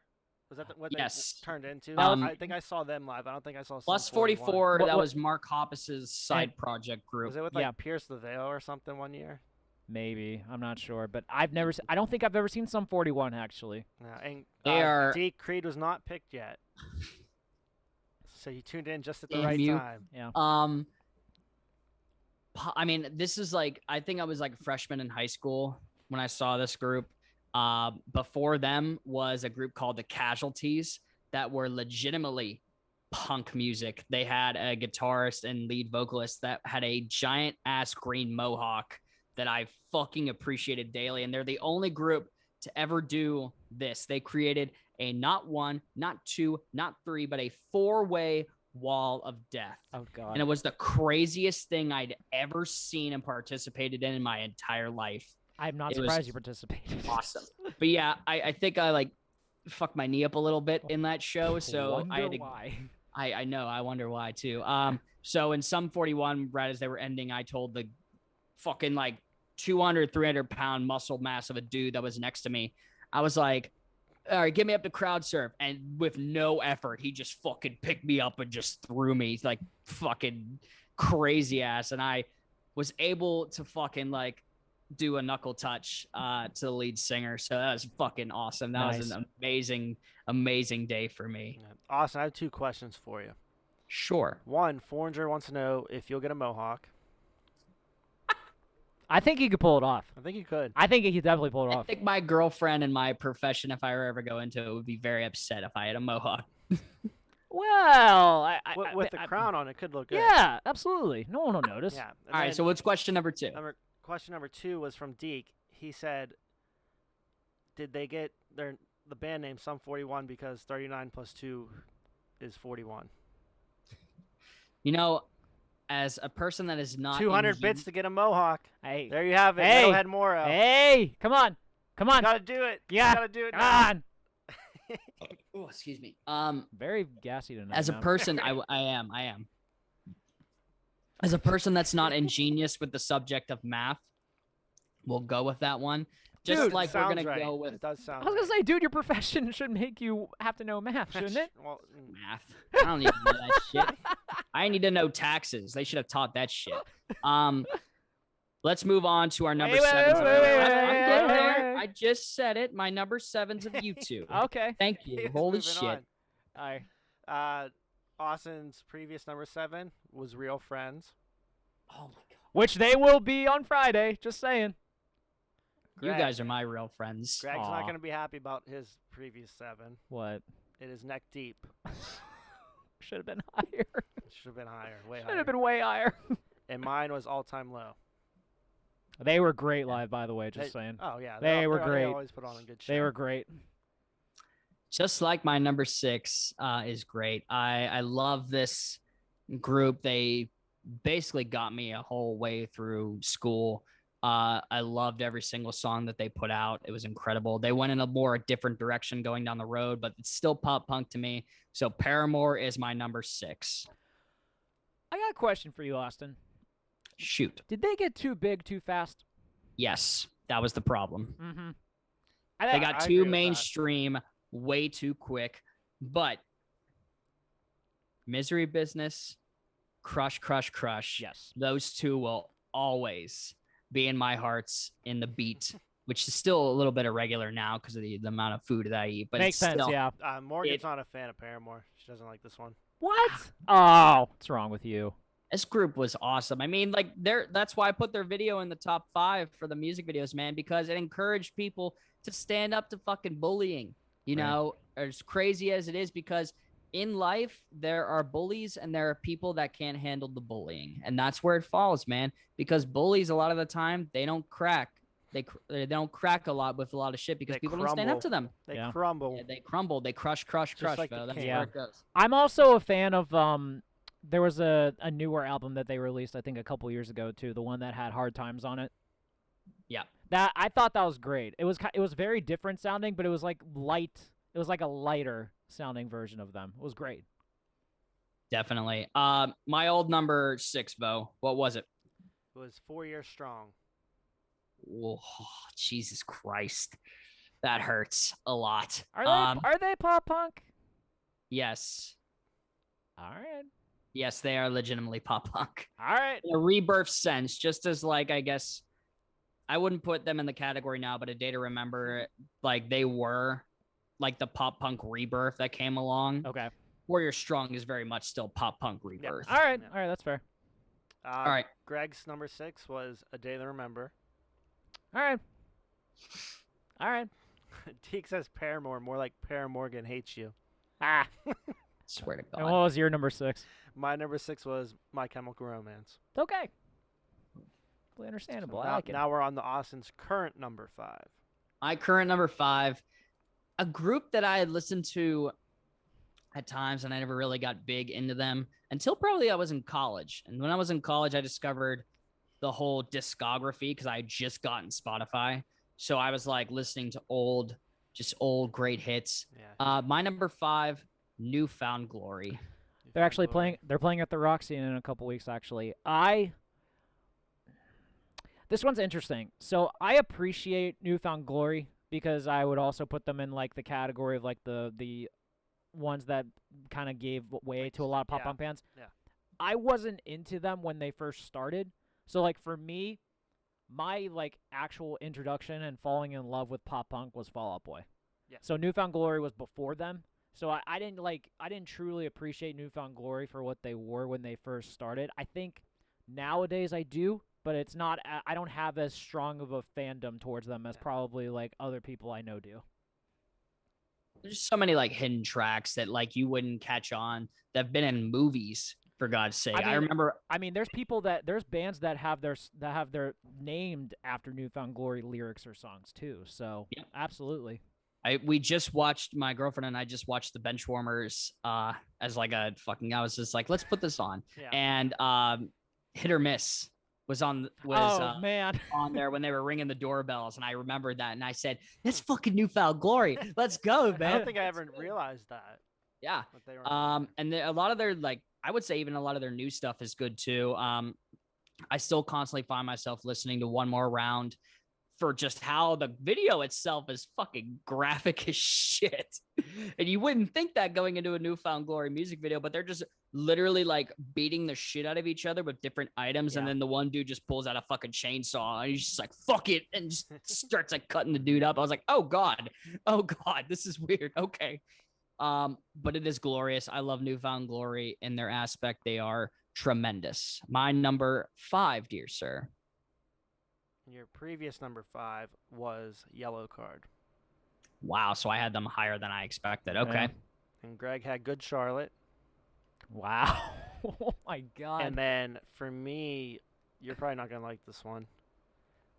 Was that what Yes. they turned into? Um, I think I saw them live. I don't think I saw Plus Sum 41. 44, What- that what- was Mark Hoppus's side project group. Was it with like Yeah. Pierce the Veil or something one year? Maybe. I'm not sure, but I've never. I don't think I've ever seen Sum 41 actually. Yeah, and They are- Deke Creed was not picked yet. So you tuned in just at the Damn right you. time. Yeah. I mean, this is like, I think I was like a freshman in high school when I saw this group. Before them was a group called the Casualties that were legitimately punk music. They had a guitarist and lead vocalist that had a giant ass green mohawk that I fucking appreciated daily. And they're the only group to ever do this. They created a not 1, not 2, not 3, but a 4-way wall of death. Oh God. And it was the craziest thing I'd ever seen and participated in my entire life. I'm not it was surprised you participated. Awesome. But yeah, I think I like fucked my knee up a little bit in that show. So I had to, why. I know. I wonder why too. So in Sum 41, right as they were ending, I told the fucking like 200, 300 pound muscle mass of a dude that was next to me, I was like, all right, get me up to crowd surf. And with no effort, he just fucking picked me up and just threw me like fucking crazy ass. And I was able to fucking like do a knuckle touch to the lead singer. So that was fucking awesome. That was an amazing, amazing day for me. Yeah. Austin, I have 2 questions for you. Sure. One, Foreigner wants to know if you'll get a mohawk. I think he could pull it off. I think you could. I think he could definitely pull it I off. think my girlfriend and my profession, if I were ever go into it, would be very upset if I had a mohawk. Well, With the crown on, it could look good. Yeah, absolutely. No one will notice. Yeah. And All right, then so what's question number 2? question number 2 was from Deke. He said, did they get the band name Sum 41 because 39 plus 2 is 41? You know, as a person that is not 200 bits to get a mohawk. Hey, There you have it. Hey. Metalhead Moro. hey, come on, come on, You gotta do it. Yeah. You gotta do it come now. on. Oh, excuse me. Very gassy tonight. As a man. person, I am. As a person that's not ingenious with the subject of math, we'll go with that one. Just Dude, like we're Sounds gonna right. go with It does sound I was gonna right. say, dude, your profession should make you have to know math, shouldn't it? Well, math. I don't need to know that shit. I need to know taxes. They should have taught that shit. Let's move on to our number Wait, wait, 7s. wait, wait, wait, I'm wait, getting wait, there. wait. I just said it. My number 7s of YouTube. Okay. Thank you. Yes, Holy moving shit. on. Austin's previous number 7 was Real Friends. Oh my god. Which they will be on Friday. Just saying. You Greg. guys are my real friends. Greg's Aw. not going to be happy about his previous 7. What? It is Neck Deep. Should have been higher. Should have been higher, way Should higher. have been way higher. And mine was All Time Low. They were great live, by the way. Just saying. Oh, yeah. They were They great. always put on a good show. They were great. Just like my number 6 is great. I love this group. They basically got me a whole way through school. I loved every single song that they put out. It was incredible. They went in a more different direction going down the road, but it's still pop punk to me. So Paramore is my number 6. I got a question for you, Austin. Shoot. Did they get too big too fast? Yes, that was the problem. Mm-hmm. They got I agree too with that. mainstream way too quick. But Misery Business, Crush, Crush, Crush. Yes. Those two will always be in my hearts in the beat, which is still a little bit irregular now because of the amount of food that I eat. But Makes it's sense. still, Yeah. Morgan's not a fan of Paramore. She doesn't like this one. What? Oh, what's wrong with you? This group was awesome. I mean, like that's why I put their video in the top 5 for the music videos, man, because it encouraged people to stand up to fucking bullying, you Right. know, as crazy as it is, because in life there are bullies and there are people that can't handle the bullying. And that's where it falls, man, because bullies, a lot of the time, they don't crack. They don't crack a lot with a lot of shit because They people don't stand up crumble. to them. They Yeah. crumble. Yeah, they crumble. They crush, like Bo. the That's king. where it goes. I'm also a fan of there was a newer album that they released I think a couple years ago too, the one that had Hard Times on it. Yeah. That I thought that was great. It was very different sounding, but it was like light. It was like a lighter sounding version of them. It was great. Definitely. My old number 6, Bo. What was it? It was 4 years strong. Oh, Jesus Christ. That hurts a lot. Are they pop punk? Yes. All right. Yes, they are legitimately pop punk. All right. In a rebirth sense, just as like I guess I wouldn't put them in the category now, but A Day to Remember, like they were like the pop punk rebirth that came along. Okay. Warrior Strong is very much still pop punk rebirth. All right. All right. That's fair. All right. Greg's number 6 was A Day to Remember. All right. All right. Teek says Paramore, more like Paramorgan hates you. Ah. Swear to God. And what was your number 6? My number 6 was My Chemical Romance. Okay. Completely understandable. now, I like it. now we're on the Austin's current number 5. My current number 5, a group that I had listened to at times and I never really got big into them until probably I was in college. And when I was in college, I discovered the whole discography because I had just gotten Spotify. So I was like listening to old great hits. Yeah. My number 5, Newfound Glory. They're actually playing. They're playing at the Roxy in a couple weeks. Actually, this one's interesting. So I appreciate Newfound Glory because I would also put them in like the category of like the ones that kind of gave way to a lot of pop punk bands. Yeah. I wasn't into them when they first started. So like for me, my like actual introduction and falling in love with pop punk was Fall Out Boy. Yeah. So Newfound Glory was before them. So I didn't truly appreciate Newfound Glory for what they were when they first started. I think nowadays I do, but it's not. I don't have as strong of a fandom towards them as probably like other people I know do. There's so many like hidden tracks that like you wouldn't catch on that have been in movies, for God's sake. I remember. I mean, there's bands that have their named after Newfound Glory lyrics or songs too. So yeah. Absolutely. We just watched, my girlfriend and I just watched the Benchwarmers as like a fucking, I was just like, let's put this on. Yeah. And Hit or Miss was man on there when they were ringing the doorbells. And I remembered that. And I said, that's fucking Newfound Glory. Let's go, man. I don't think I ever realized that. Yeah. What they were And a lot of their, like, I would say even a lot of their new stuff is good too. I still constantly find myself listening to One More Round for just how the video itself is fucking graphic as shit. And you wouldn't think that going into a Newfound Glory music video, but they're just literally like beating the shit out of each other with different items. Yeah. And then the one dude just pulls out a fucking chainsaw and he's just like, fuck it. And just starts like cutting the dude up. I was like, oh God, this is weird. Okay. But it is glorious. I love Newfound Glory in their aspect. They are tremendous. My number 5, dear sir. Your previous number 5 was Yellow Card. Wow, so I had them higher than I expected. Okay. Yeah. And Greg had Good Charlotte. Wow. Oh my God. And then for me, you're probably not going to like this one,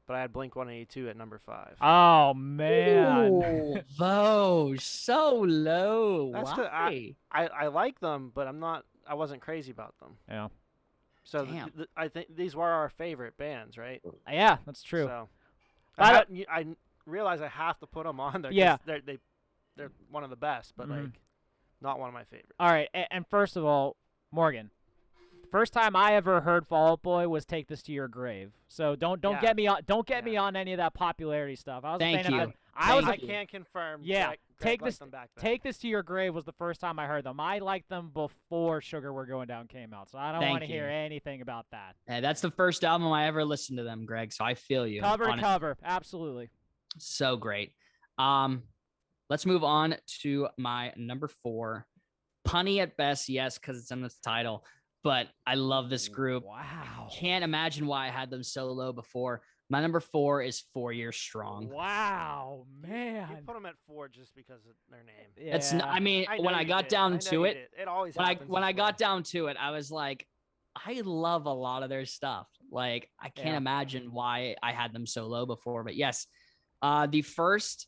but I had Blink-182 at number 5. Oh man. Ooh, Vo, so low. That's 'cause Why? I like them, but I wasn't crazy about them. Yeah. So Damn. I think these were our favorite bands, right? Yeah, that's true. So But I realize I have to put them on there. 'Cause Yeah. they're one of the best, but Mhm. like not one of my favorites. All right, and first of all, Morgan, first time I ever heard Fall Out Boy was "Take This to Your Grave." So don't Yeah. get me on me on any of that popularity stuff. I was Thank a fan you. of I was Thank I you. can confirm. Yeah, Greg Take liked This them back then. Take This to Your Grave was the first time I heard them. I liked them before Sugar We're Going Down came out, so I don't Thank want to hear you. anything about that. Yeah, that's the first album I ever listened to them, Greg. So I feel you. Cover to on it. cover, absolutely. So great. Let's move on to my number 4. Punny at best, yes, because it's in the title. But I love this group. Wow. Can't imagine why I had them so low before. My number 4 is 4 Years Strong. Wow, You man. put them at 4 just because of their name. It's Yeah. I mean, I when know I you got did. down I know to you it, did. It always when happens I this got way. down to it, I was like, I love a lot of their stuff. Like, I can't Yeah. imagine why I had them so low before. But yes, the first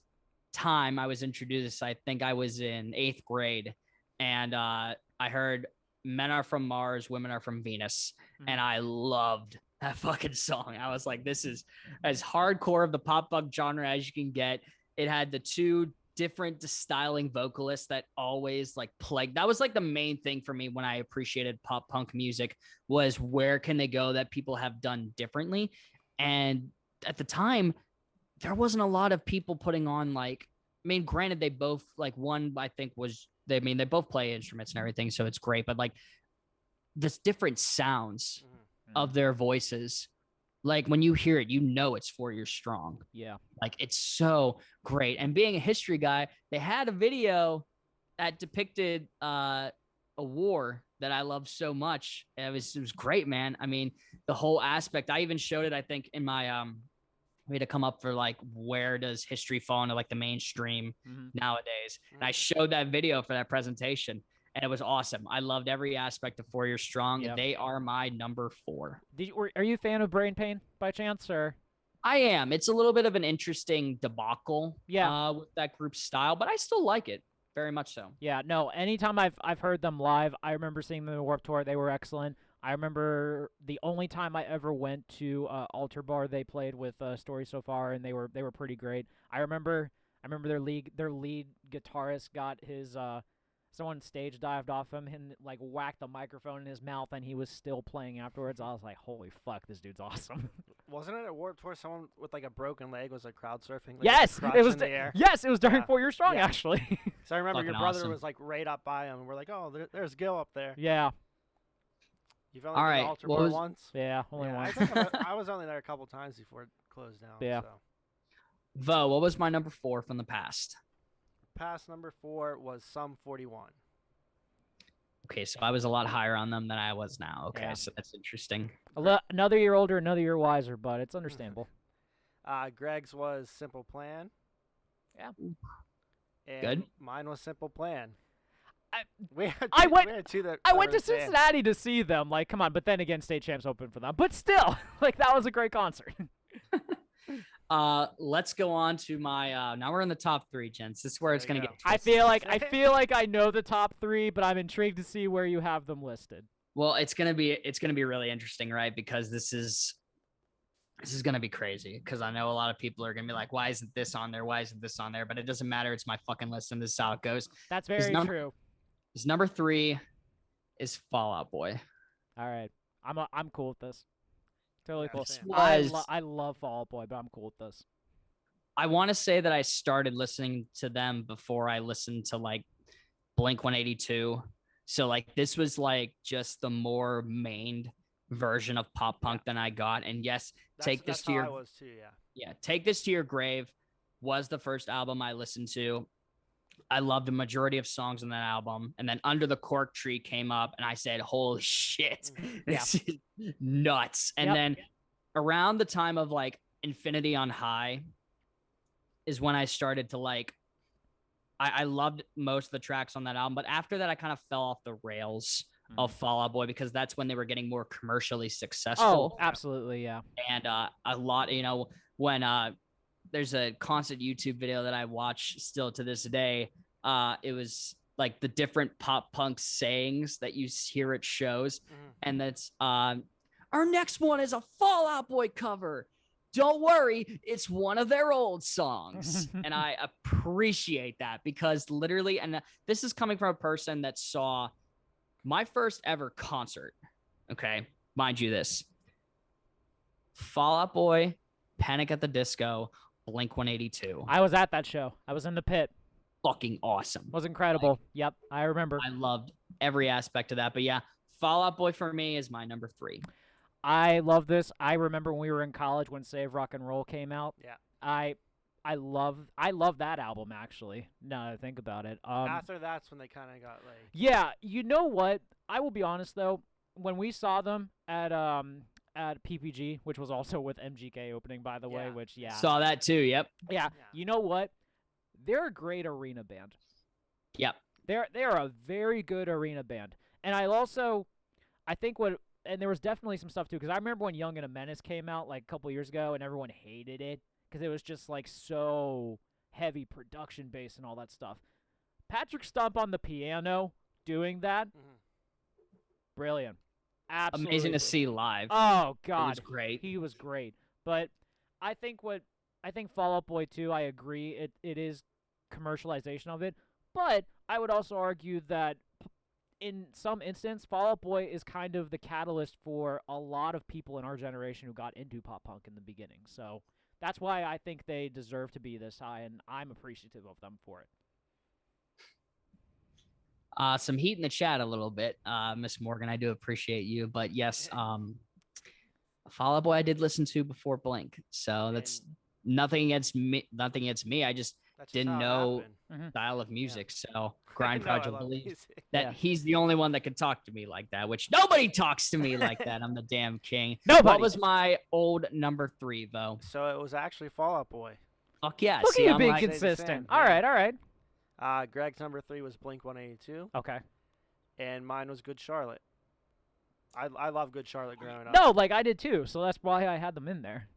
time I was introduced, I think I was in 8th grade, and I heard "Men Are From Mars, Women Are From Venus," and I loved that fucking song. I was like, this is as hardcore of the pop punk genre as you can get. It had the two different styling vocalists that always like plagued. That was like the main thing for me when I appreciated pop punk music, was where can they go that people have done differently. And at the time, there wasn't a lot of people putting on, like, I mean, granted, they both, like, one I think was, they both play instruments and everything, so it's great, but like this different sounds of their voices, like when you hear it, you know it's 4 Years Strong. Yeah. Like, it's so great. And being a history guy, they had a video that depicted a war that I loved so much. It was great, man. I mean, the whole aspect, I even showed it, I think, in my we had to come up for like, where does history fall into like the mainstream nowadays? And I showed that video for that presentation, and it was awesome. I loved every aspect of 4 Years Strong. Yep. They are my number 4. Are you a fan of Brain Pain by chance, or? I am. It's a little bit of an interesting debacle, with that group's style, but I still like it very much so. Yeah, no. Anytime I've heard them live, I remember seeing them in Warped Tour. They were excellent. I remember the only time I ever went to Altar Bar, they played with Story So Far, and they were pretty great. I remember their lead guitarist got his someone stage dived off him and like whacked the microphone in his mouth, and he was still playing afterwards. I was like, holy fuck, this dude's awesome. Wasn't it at Warped Tour someone with like a broken leg was like crowd surfing? Like, Yes, it was in the air. Yes, it was during 4 Years Strong, actually. So I remember Fucking your brother awesome. was like right up by him, and we're like, oh, there's Gil up there. Yeah. You've only All been right, to Altar what Bar was- once? Yeah, only Yeah, once. I think I was only there a couple times before it closed down. Yeah. So. Vo, what was my number 4 from the past? Past number 4 was Sum 41. Okay, so I was a lot higher on them than I was now. Okay, Yeah. so that's interesting. Another year older, another year wiser, but it's understandable. Greg's was Simple Plan. Yeah. And Good. Mine was Simple Plan. I We had I two- went- we had two that I went were to the same. Cincinnati to see them. Like, come on. But then again, State Champs opened for them. But still, like, that was a great concert. Let's go on to my now we're in the top 3, gents. This is where it's There gonna you get go. I twisted. feel like I know the top 3, but I'm intrigued to see where you have them listed. Well, it's gonna be really interesting, right? Because this is gonna be crazy. Because I know a lot of people are gonna be like, "Why isn't this on there? Why isn't this on there?" But it doesn't matter. It's my fucking list, and this is how it goes. That's very true. His number 3 is Fall Out Boy. All right, I'm cool with this. Totally Yeah, cool. same. I love Fall Out Boy, but I'm cool with this. I want to say that I started listening to them before I listened to like Blink 182. So like this was like just the more mained version of pop punk than I got. And yes, Take This that's to how Your I was too, yeah. Take This to Your Grave was the first album I listened to. I loved the majority of songs on that album. And then Under the Cork Tree came up and I said, holy shit, this is nuts. And Yep. then around the time of like Infinity on High is when I started to like, I loved most of the tracks on that album. But after that, I kind of fell off the rails of Fall Out Boy because that's when they were getting more commercially successful. Oh, absolutely, yeah. And a lot, you know, when there's a constant YouTube video that I watch still to this day. It was like the different pop punk sayings that you hear at shows. And that's our next one is a Fall Out Boy cover. Don't worry, it's one of their old songs. And I appreciate that because literally, and this is coming from a person that saw my first ever concert. Okay, mind you this. Fall Out Boy, Panic at the Disco, Blink 182. I was at that show. I was in the pit. Fucking awesome. It was incredible. Yep, I remember. I loved every aspect of that. But yeah, Fall Out Boy for me is my number 3. I love this. I remember when we were in college when Save Rock and Roll came out. Yeah. I love that album actually. Now that I think about it. After that's when they kind of got like. Yeah, you know what? I will be honest though. When we saw them at PPG, which was also with MGK opening, by the way, Yeah. which Saw that too. Yep. yeah. You know what? They're a great arena band. Yep. They are a very good arena band. And I think what and there was definitely some stuff too, because I remember when Young and a Menace came out like a couple years ago, and everyone hated it because it was just like so heavy production based and all that stuff. Patrick Stump on the piano doing that, brilliant, absolutely Amazing to see live. Oh God, It was great. He was great. But I think Fall Out Boy 2, I agree, it is commercialization of it. But I would also argue that in some instance, Fall Out Boy is kind of the catalyst for a lot of people in our generation who got into pop punk in the beginning. So that's why I think they deserve to be this high, and I'm appreciative of them for it. Some heat in the chat a little bit, Miss Morgan. I do appreciate you, but yes, Fall Out Boy I did listen to before Blink, so that's nothing against me. Nothing against me. I just didn't know style of music. So Grind Pride will believe that he's the only one that can talk to me like that, which nobody talks to me like that. I'm the damn king. Nobody. What was my old number 3 though? So it was actually Fall Out Boy. Fuck yeah! Look See, at you I'm being like, consistent. yeah. All right. Greg's number 3 was Blink-182, Okay. and mine was Good Charlotte. I love Good Charlotte growing up. No, like I did too, so that's why I had them in there.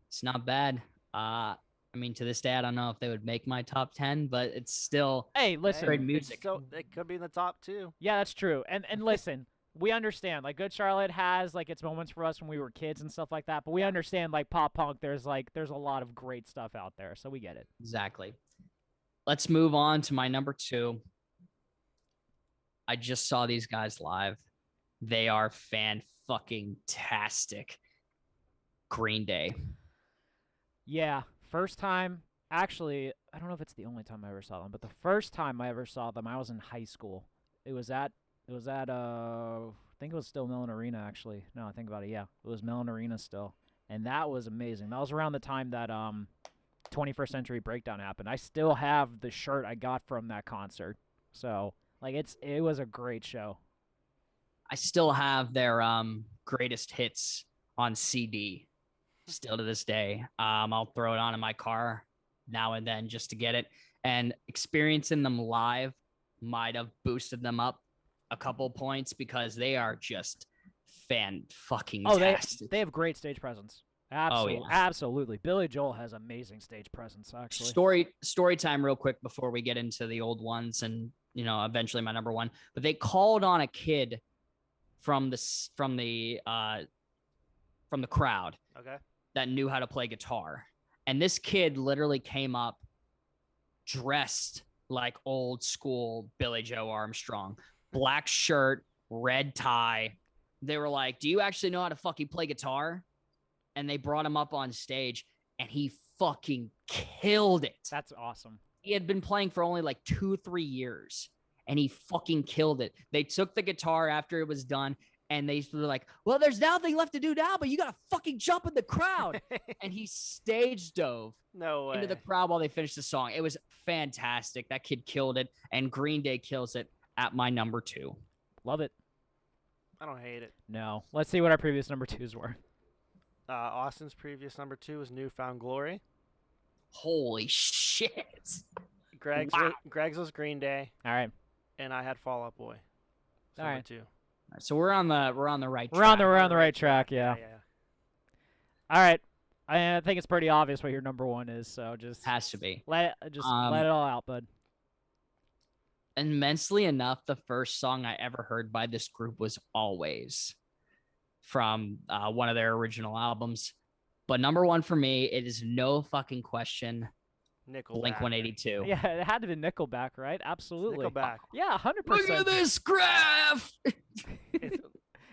it's not bad. I mean, to this day, I don't know if they would make my top 10, but it's still Hey, listen. great It's music. still, it could be in the top 2. Yeah, that's true. And listen, we understand. Like Good Charlotte has like its moments for us when we were kids and stuff like that, but we understand like pop punk. There's a lot of great stuff out there, so we get it. Exactly. Let's move on to my number 2. I just saw these guys live. They are fan-fucking-tastic. Green Day. Yeah, first time. Actually, I don't know if it's the only time I ever saw them, but the first time I ever saw them, I was in high school. It was at I think it was still Mellon Arena actually. No, I think about it. Yeah, it was Mellon Arena still, and that was amazing. That was around the time that 21st Century Breakdown happened. I still have the shirt I got from that concert. So, like it was a great show. I still have their greatest hits on CD still to this day. I'll throw it on in my car now and then just to get it, and experiencing them live might have boosted them up a couple points because they are just fan-fucking-tastic. They have great stage presence. Absolutely. Oh, yeah. Absolutely. Billy Joel has amazing stage presence, actually. Story time real quick before we get into the old ones and, eventually my number 1. But they called on a kid from the crowd Okay. that knew how to play guitar. And this kid literally came up dressed like old school Billy Joe Armstrong. Black shirt, red tie. They were like, "Do you actually know how to fucking play guitar?" And they brought him up on stage, and he fucking killed it. That's awesome. He had been playing for only like 2-3 years, and he fucking killed it. They took the guitar after it was done, and they were like, "Well, there's nothing left to do now, but you gotta fucking jump in the crowd." And he stage dove No way. into the crowd while they finished the song. It was fantastic. That kid killed it, and Green Day kills it at my number 2. Love it. I don't hate it. No. Let's see what our previous number 2s were. Austin's previous number 2 was Newfound Glory. Holy shit. Greg's Wow. Greg's was Green Day, All right. and I had Fall Out Boy. All right. 2. So we're on the right We're on track. the right track, yeah. Yeah. All right. I think it's pretty obvious what your number 1 is, so just Has to be. let it all out, bud. Immensely enough, the first song I ever heard by this group was Always from one of their original albums. But number 1 for me, it is no fucking question, Nickelback. Blink-182. Yeah, it had to be Nickelback, right? Absolutely. Nickelback. Yeah, 100%. Look at this graph! It's,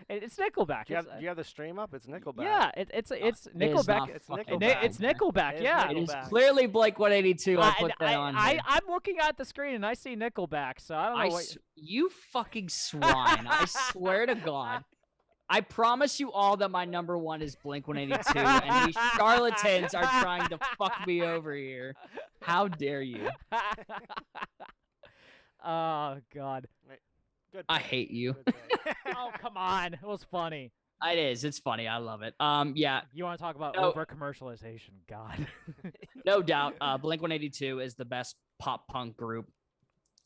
It's Nickelback. do you have the stream up? It's Nickelback. Yeah, it's It is Nickelback. not It's fucking Nickelback. bad. It's Nickelback. It is Yeah. It is Nickelback. clearly Blink-182. I put that on here. I'm looking at the screen and I see Nickelback, so I don't know what. You fucking swine. I swear to God. I promise you all that my number 1 is Blink-182, and these charlatans are trying to fuck me over here. How dare you? Oh God. Good. I pick. hate you. Good pick. Oh come on, it was funny. It is. It's funny. I love it. Yeah, You want to talk about No. over commercialization? God. no doubt. Blink-182 is the best pop punk group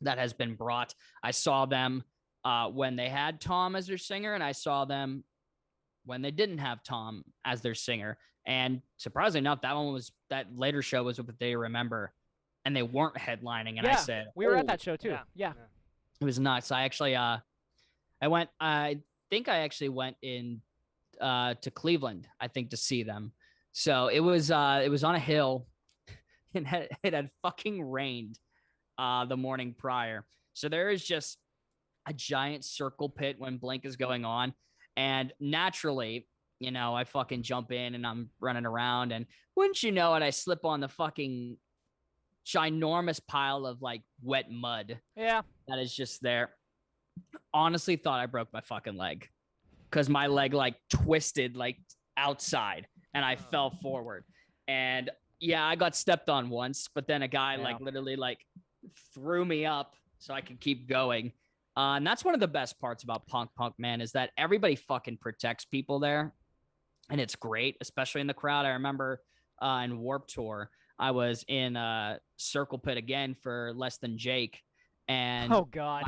that has been brought. I saw them when they had Tom as their singer, and I saw them when they didn't have Tom as their singer. And surprisingly enough, that later show was what they remember, and they weren't headlining. And I said, we were at "Oh." that show too. Yeah. It was nuts. I actually, I think I actually went in to Cleveland, I think, to see them. So it was on a hill, and it had fucking rained the morning prior. So there is just a giant circle pit when Blink is going on, and naturally, you know, I fucking jump in and I'm running around, and wouldn't you know it, I slip on the fucking ginormous pile of like wet mud. Yeah. That is just there. Honestly thought I broke my fucking leg because my leg like twisted like outside and I fell forward. And yeah, I got stepped on once, but then a guy like literally like threw me up so I could keep going. And that's one of the best parts about punk, man, is that everybody fucking protects people there. And it's great, especially in the crowd. I remember in Warped Tour, I was in Circle Pit again for Less Than Jake. And oh god,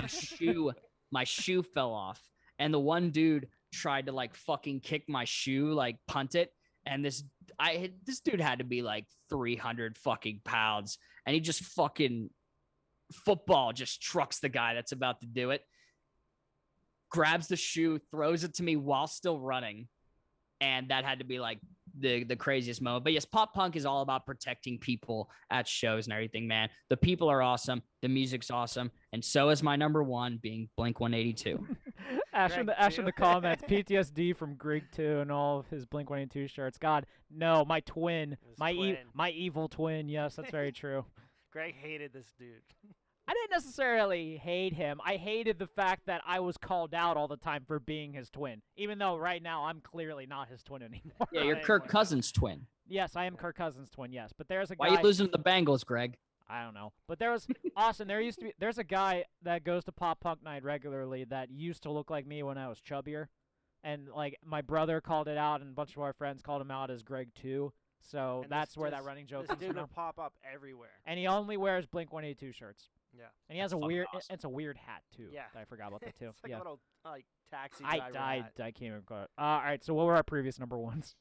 my shoe fell off. And the one dude tried to like fucking kick my shoe, like punt it. And this dude had to be like 300 fucking pounds. And he just fucking football just trucks the guy that's about to do it. Grabs the shoe, throws it to me while still running. And that had to be like the craziest moment. But yes, pop punk is all about protecting people at shows and everything, man. The people are awesome. The music's awesome. And so is my number one, being Blink-182. Ash in the comments, PTSD from Greg 2 and all of his Blink-182 shirts. God, no, my twin. My evil twin. Yes, that's very true. Greg hated this dude. I didn't necessarily hate him. I hated the fact that I was called out all the time for being his twin, even though right now I'm clearly not his twin anymore. Yeah, you're Kirk Cousins' twin. Yes, I am Kirk Cousins' twin, yes. But there's a guy... Why are you losing to the Bengals, Greg? I don't know. But there was... Austin, there's a guy that goes to Pop Punk Night regularly that used to look like me when I was chubbier. And, like, my brother called it out, and a bunch of our friends called him out as Greg too. So And that's where that running joke comes This dude from. will pop up everywhere. And he only wears Blink-182 shirts. Yeah. And he has That's a weird, awesome. it's a weird hat too. Yeah. I forgot about that too. It's like yeah. a little like taxi I driver hat. can't even go. All right. So what were our previous number ones?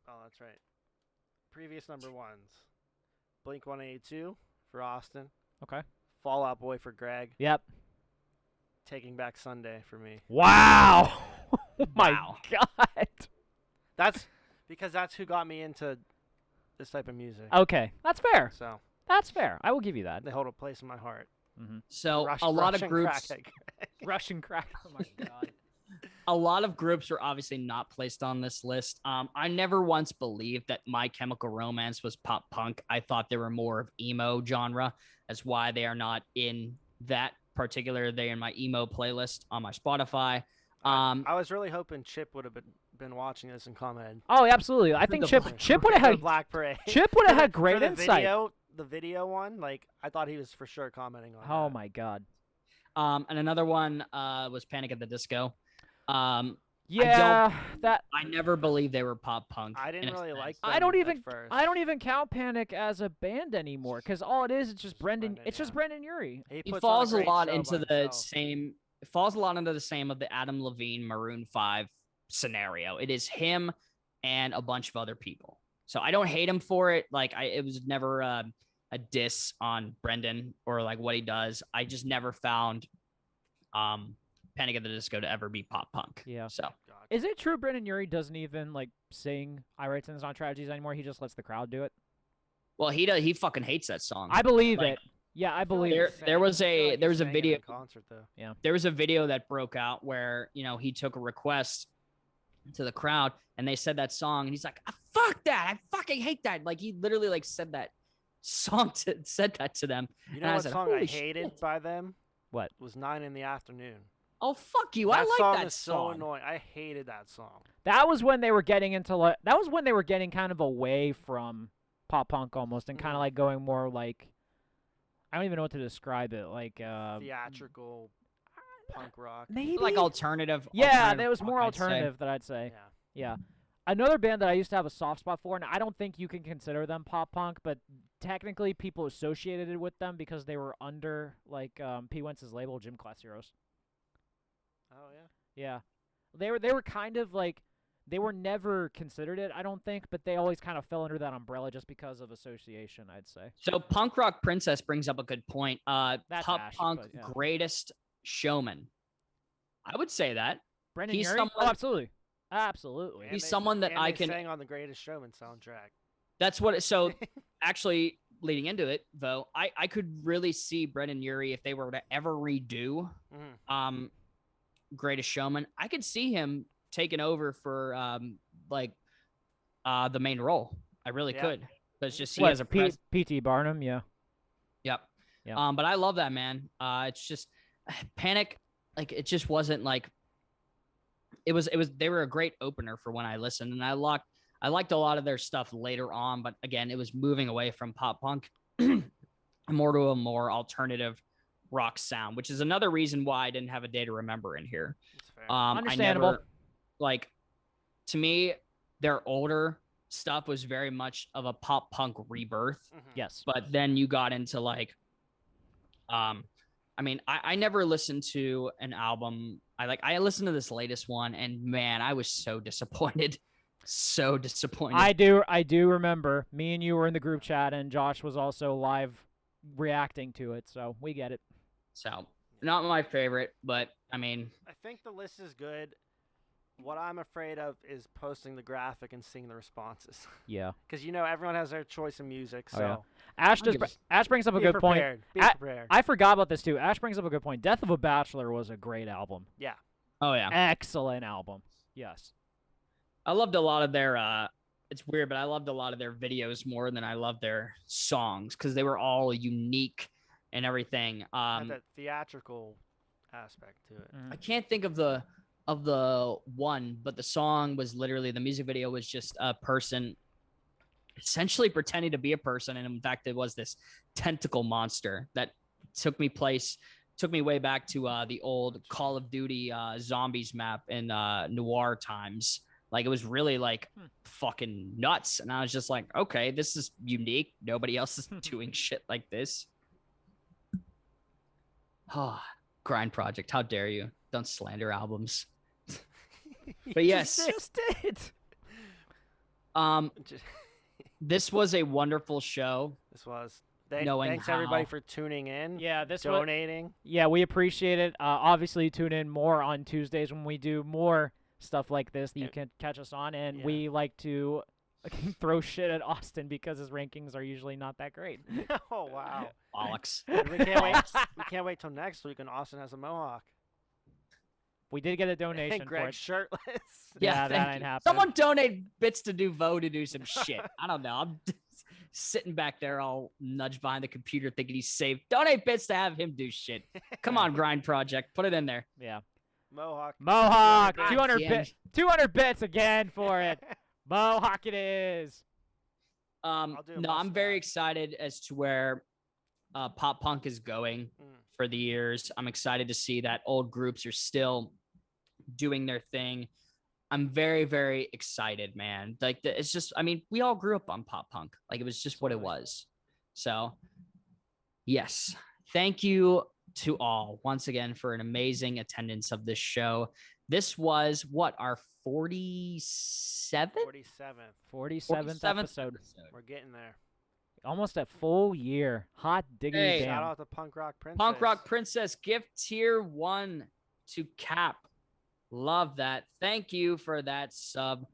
Oh, that's right. Previous number ones. Blink-182 for Austin. Okay. Fall Out Boy for Greg. Yep. Taking Back Sunday for me. Wow. Oh my Wow. God. That's because that's who got me into this type of music. Okay, that's fair. So That's fair. I will give you that. they hold a place in my heart. Mm-hmm. So a lot of Russian groups... crack. Russian crack. Oh my God. A lot of groups are obviously not placed on this list. I never once believed that My Chemical Romance was pop punk. I thought they were more of emo genre. That's why they are not in that particular. They're in my emo playlist on my Spotify. I was really hoping Chip would have been watching this and commented. Oh, absolutely. I think Chip would have had Black Parade. Chip would have had For great the insight. The video one, like I thought he was for sure commenting on. Oh that. my God. And another one was Panic at the Disco. Yeah, that I never believed they were pop punk. I didn't in a really sense. like. I don't them even at first. I don't even count Panic as a band anymore because all it is, it's just Brendan. Brendan, It's just yeah. Brendan Urie. He He puts falls on a great lot show into by the himself. same. It falls a lot into the same of the Adam Levine Maroon 5 scenario. It is him and a bunch of other people. So I don't hate him for it. Like it was never a diss on Brendan or like what he does. I just never found Panic at the Disco to ever be pop punk. Yeah. So God. Is it true Brendan Urie doesn't even like sing "I Write Sins on Tragedies" anymore? He just lets the crowd do it. well, he fucking hates that song. I believe Like, it. Yeah, I believe there- it. there was I feel a- like there he was a sang it video- in concert though. There was a video that broke out where, you know, he took a request to the crowd and they said that song and he's like, fuck that. I fucking hate that. Like he literally like said that said that to them. You And know I what said, song I "Holy hated shit." by them? What? Was 9 in the Afternoon. Oh, fuck you. That I like song that is so song. annoying. I hated that song. That was when they were getting into that was when they were getting kind of away from pop punk almost and kind of like going more like I don't even know what to describe it like Theatrical punk rock. maybe Like alternative. yeah, alternative there was rock, more I'd say. alternative that I'd say. Yeah. Yeah. Another band that I used to have a soft spot for, and I don't think you can consider them pop punk, but technically people associated it with them because they were under like P. Wentz's label, Gym Class Heroes. Oh yeah. Yeah, they were kind of like they were never considered it, I don't think, but they always kind of fell under that umbrella just because of association, I'd say. So Punk Rock Princess brings up a good point. That's Pop Ash, Punk but yeah. greatest showman. I would say that. Brendan He's Urie? someone- Oh, absolutely. Absolutely. And He's they- someone that and I they can- sang on the Greatest Showman soundtrack. That's what. So actually, leading into it, though, I could really see Brendan Urie if they were to ever redo Mhm. Greatest Showman. I could see him taking over for the main role. I really Yeah. could, because just he What, has a pres- P.T. Barnum, yeah. Yep. Yeah. But I love that, man. It's just Panic. Like, it just wasn't like. It was. They were a great opener for when I listened, and I liked a lot of their stuff later on. But again, it was moving away from pop punk, more to a more alternative rock sound, which is another reason why I didn't have a Day to Remember in here. It's fair. Understandable. I never, like, to me, their older stuff was very much of a pop punk rebirth. Mhm. Yes. But then you got into like, I never listened to an album. I listened to this latest one, and man, I was so disappointed. So disappointed. I do remember. Me and you were in the group chat, and Josh was also live reacting to it, so we get it. So, not my favorite, but I mean, I think the list is good. What I'm afraid of is posting the graphic and seeing the responses. Yeah. Because, everyone has their choice in music, so Oh, yeah. Ash brings up a be good point. prepared. Be A- prepared. I forgot about this too. Ash brings up a good point. Death of a Bachelor was a great album. Yeah. oh yeah. Excellent album. Yes. I loved a lot of their it's weird, but I loved a lot of their videos more than I loved their songs, because they were all unique and everything. Had that theatrical aspect to it. Mm. I can't think of the one, but the song was literally, the music video was just a person essentially pretending to be a person, and in fact it was this tentacle monster that took me way back to the old Call of Duty zombies map in noir times. Like, it was really like fucking nuts, and I was just like, okay, this is unique. Nobody else is doing shit like this. Oh, Grind Project, how dare you? Don't slander albums. But yes, Just did. Just- this was a wonderful show. This was. Knowing Thanks everybody how- for tuning in. Yeah, this was. donating. Yeah, we appreciate it. Obviously, tune in more on Tuesdays when we do more stuff like this that you can catch us on, and Yeah. we like to throw shit at Austin because his rankings are usually not that great. Oh wow. Bollocks. we can't wait. We can't wait till next week when Austin has a mohawk. We did get a donation And for Greg it. shirtless. Yeah, that thank ain't you. happening. Someone donate bits to do Vo to do some shit. I don't know. I'm sitting back there all nudged behind the computer thinking he's safe. Donate bits to have him do shit. Come on, Grind Project. Put it in there. Yeah. Mohawk. Mohawk, 200 200 damn. bits. 200 bits again for it. Mohawk it is. I'll do a No, I'm very mustache. excited as to where pop punk is going Mm. for the years. I'm excited to see that old groups are still doing their thing. I'm very, very excited, man. Like, it's just, I mean, we all grew up on pop punk. Like, it was just what it was. So, yes, thank you to all once again for an amazing attendance of this show. This was what, our 47th? 47th. 47th episode. We're getting there. Almost a full year. Hot diggity Hey. damn. Shout out to Punk Rock Princess. Punk Rock Princess gift tier 1 to Cap. Love that. Thank you for that sub.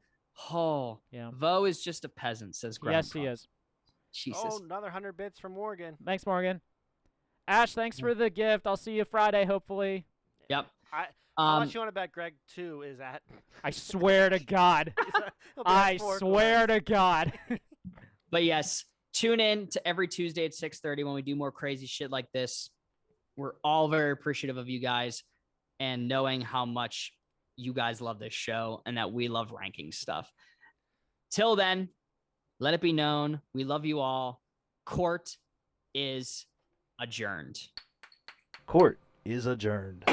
Oh, Yeah. Vo is just a peasant, says Grandpa. Yes, he is. Jesus. Oh, another 100 bits from Morgan. Thanks, Morgan. Ash, thanks for the gift. I'll see you Friday, hopefully. Yep. How much you want to bet Greg 2 is at? I swear to God. He'll be at I 4 swear to God. But yes, tune in to every Tuesday at 6:30 when we do more crazy shit like this. We're all very appreciative of you guys and knowing how much you guys love this show and that we love ranking stuff. Till then, let it be known, we love you all. Court is adjourned. Court is adjourned.